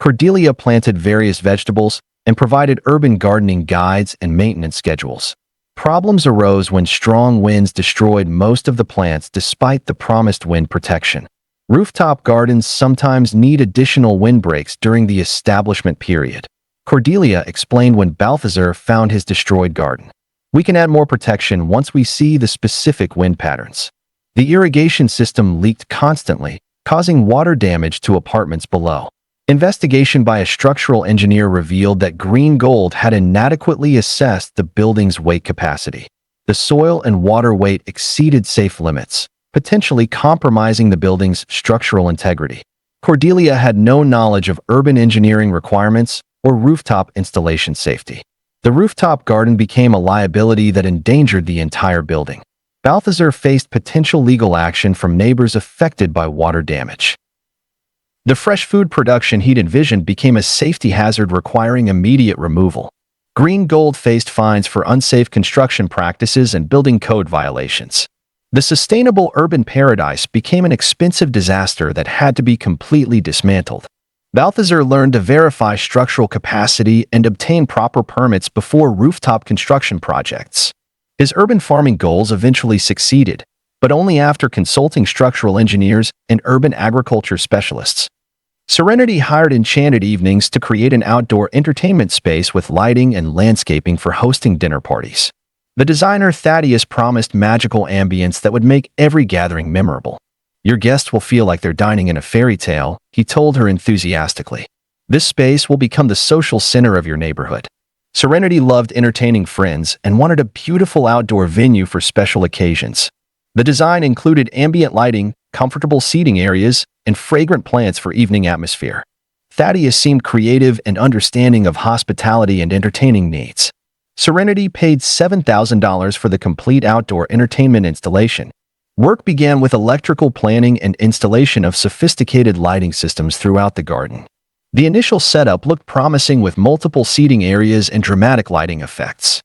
Cordelia planted various vegetables and provided urban gardening guides and maintenance schedules. Problems arose when strong winds destroyed most of the plants despite the promised wind protection. Rooftop gardens sometimes need additional windbreaks during the establishment period. Cordelia explained when Balthazar found his destroyed garden. "We can add more protection once we see the specific wind patterns." The irrigation system leaked constantly, causing water damage to apartments below. Investigation by a structural engineer revealed that Green Gold had inadequately assessed the building's weight capacity. The soil and water weight exceeded safe limits, potentially compromising the building's structural integrity. Cordelia had no knowledge of urban engineering requirements or rooftop installation safety. The rooftop garden became a liability that endangered the entire building. Balthazar faced potential legal action from neighbors affected by water damage. The fresh food production he'd envisioned became a safety hazard requiring immediate removal. Green Gold faced fines for unsafe construction practices and building code violations. The sustainable urban paradise became an expensive disaster that had to be completely dismantled. Balthazar learned to verify structural capacity and obtain proper permits before rooftop construction projects. His urban farming goals eventually succeeded, but only after consulting structural engineers and urban agriculture specialists. Serenity hired Enchanted Evenings to create an outdoor entertainment space with lighting and landscaping for hosting dinner parties. The designer Thaddeus promised magical ambience that would make every gathering memorable. "Your guests will feel like they're dining in a fairy tale," he told her enthusiastically. "This space will become the social center of your neighborhood." Serenity loved entertaining friends and wanted a beautiful outdoor venue for special occasions. The design included ambient lighting, comfortable seating areas, and fragrant plants for evening atmosphere. Thaddeus seemed creative and understanding of hospitality and entertaining needs. Serenity paid $7,000 for the complete outdoor entertainment installation. Work began with electrical planning and installation of sophisticated lighting systems throughout the garden. The initial setup looked promising with multiple seating areas and dramatic lighting effects.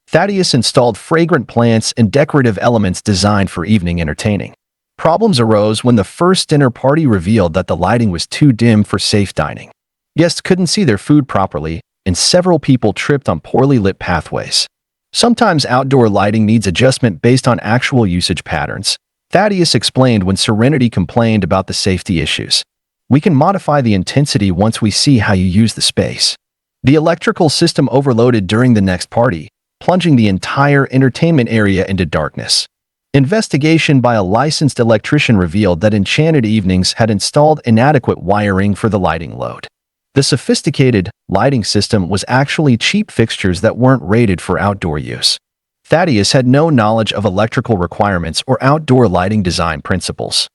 Thaddeus installed fragrant plants and decorative elements designed for evening entertaining. Problems arose when the first dinner party revealed that the lighting was too dim for safe dining. Guests couldn't see their food properly, and several people tripped on poorly lit pathways. Sometimes outdoor lighting needs adjustment based on actual usage patterns. Thaddeus explained when Serenity complained about the safety issues. "We can modify the intensity once we see how you use the space." The electrical system overloaded during the next party, plunging the entire entertainment area into darkness. Investigation by a licensed electrician revealed that Enchanted Evenings had installed inadequate wiring for the lighting load. The sophisticated lighting system was actually cheap fixtures that weren't rated for outdoor use. Thaddeus had no knowledge of electrical requirements or outdoor lighting design principles.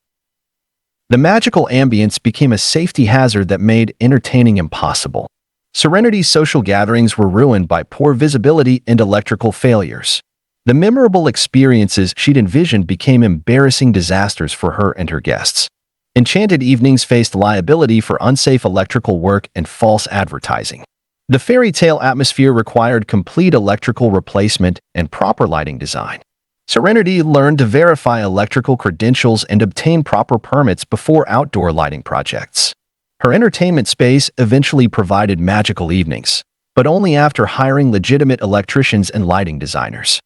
The magical ambience became a safety hazard that made entertaining impossible. Serenity's social gatherings were ruined by poor visibility and electrical failures. The memorable experiences she'd envisioned became embarrassing disasters for her and her guests. Enchanted Evenings faced liability for unsafe electrical work and false advertising. The fairy tale atmosphere required complete electrical replacement and proper lighting design. Serenity learned to verify electrical credentials and obtain proper permits before outdoor lighting projects. Her entertainment space eventually provided magical evenings, but only after hiring legitimate electricians and lighting designers.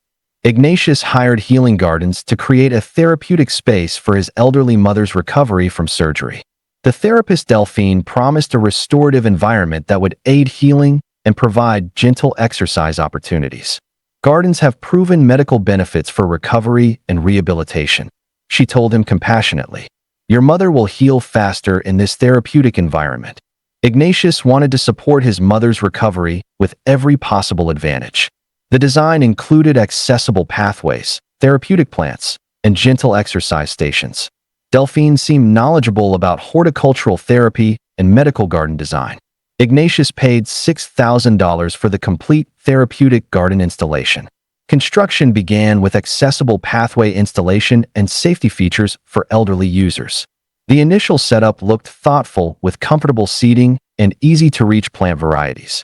Ignatius hired Healing Gardens to create a therapeutic space for his elderly mother's recovery from surgery. The therapist Delphine promised a restorative environment that would aid healing and provide gentle exercise opportunities. Gardens have proven medical benefits for recovery and rehabilitation, she told him compassionately. Your mother will heal faster in this therapeutic environment. Ignatius wanted to support his mother's recovery with every possible advantage. The design included accessible pathways, therapeutic plants, and gentle exercise stations. Delphine seemed knowledgeable about horticultural therapy and medical garden design. Ignatius paid $6,000 for the complete therapeutic garden installation. Construction began with accessible pathway installation and safety features for elderly users. The initial setup looked thoughtful with comfortable seating and easy-to-reach plant varieties.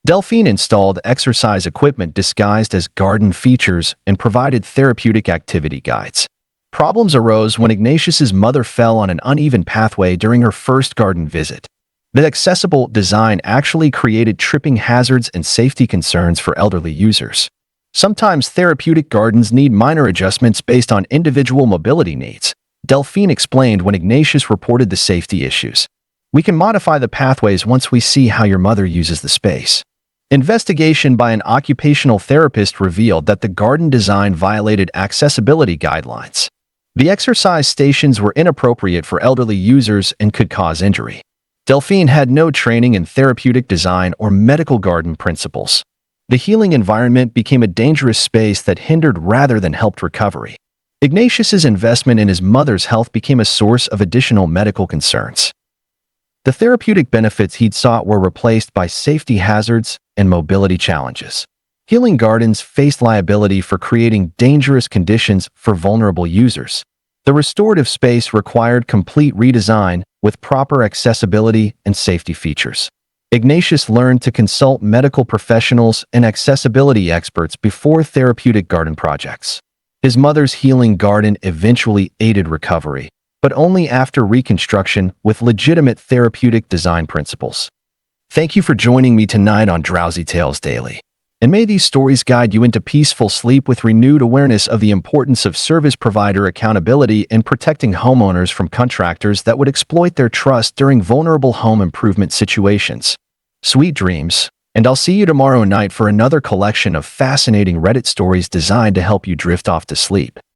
Delphine installed exercise equipment disguised as garden features and provided therapeutic activity guides. Problems arose when Ignatius's mother fell on an uneven pathway during her first garden visit. The accessible design actually created tripping hazards and safety concerns for elderly users. Sometimes therapeutic gardens need minor adjustments based on individual mobility needs. Delphine explained when Ignatius reported the safety issues. We can modify the pathways once we see how your mother uses the space. Investigation by an occupational therapist revealed that the garden design violated accessibility guidelines. The exercise stations were inappropriate for elderly users and could cause injury. Delphine had no training in therapeutic design or medical garden principles. The healing environment became a dangerous space that hindered rather than helped recovery. Ignatius's investment in his mother's health became a source of additional medical concerns. The therapeutic benefits he'd sought were replaced by safety hazards and mobility challenges. Healing gardens faced liability for creating dangerous conditions for vulnerable users. The restorative space required complete redesign with proper accessibility and safety features. Ignatius learned to consult medical professionals and accessibility experts before therapeutic garden projects. His mother's healing garden eventually aided recovery, but only after reconstruction with legitimate therapeutic design principles. Thank you for joining me tonight on Drowsy Tales Daily. And may these stories guide you into peaceful sleep with renewed awareness of the importance of service provider accountability and protecting homeowners from contractors that would exploit their trust during vulnerable home improvement situations. Sweet dreams, and I'll see you tomorrow night for another collection of fascinating Reddit stories designed to help you drift off to sleep.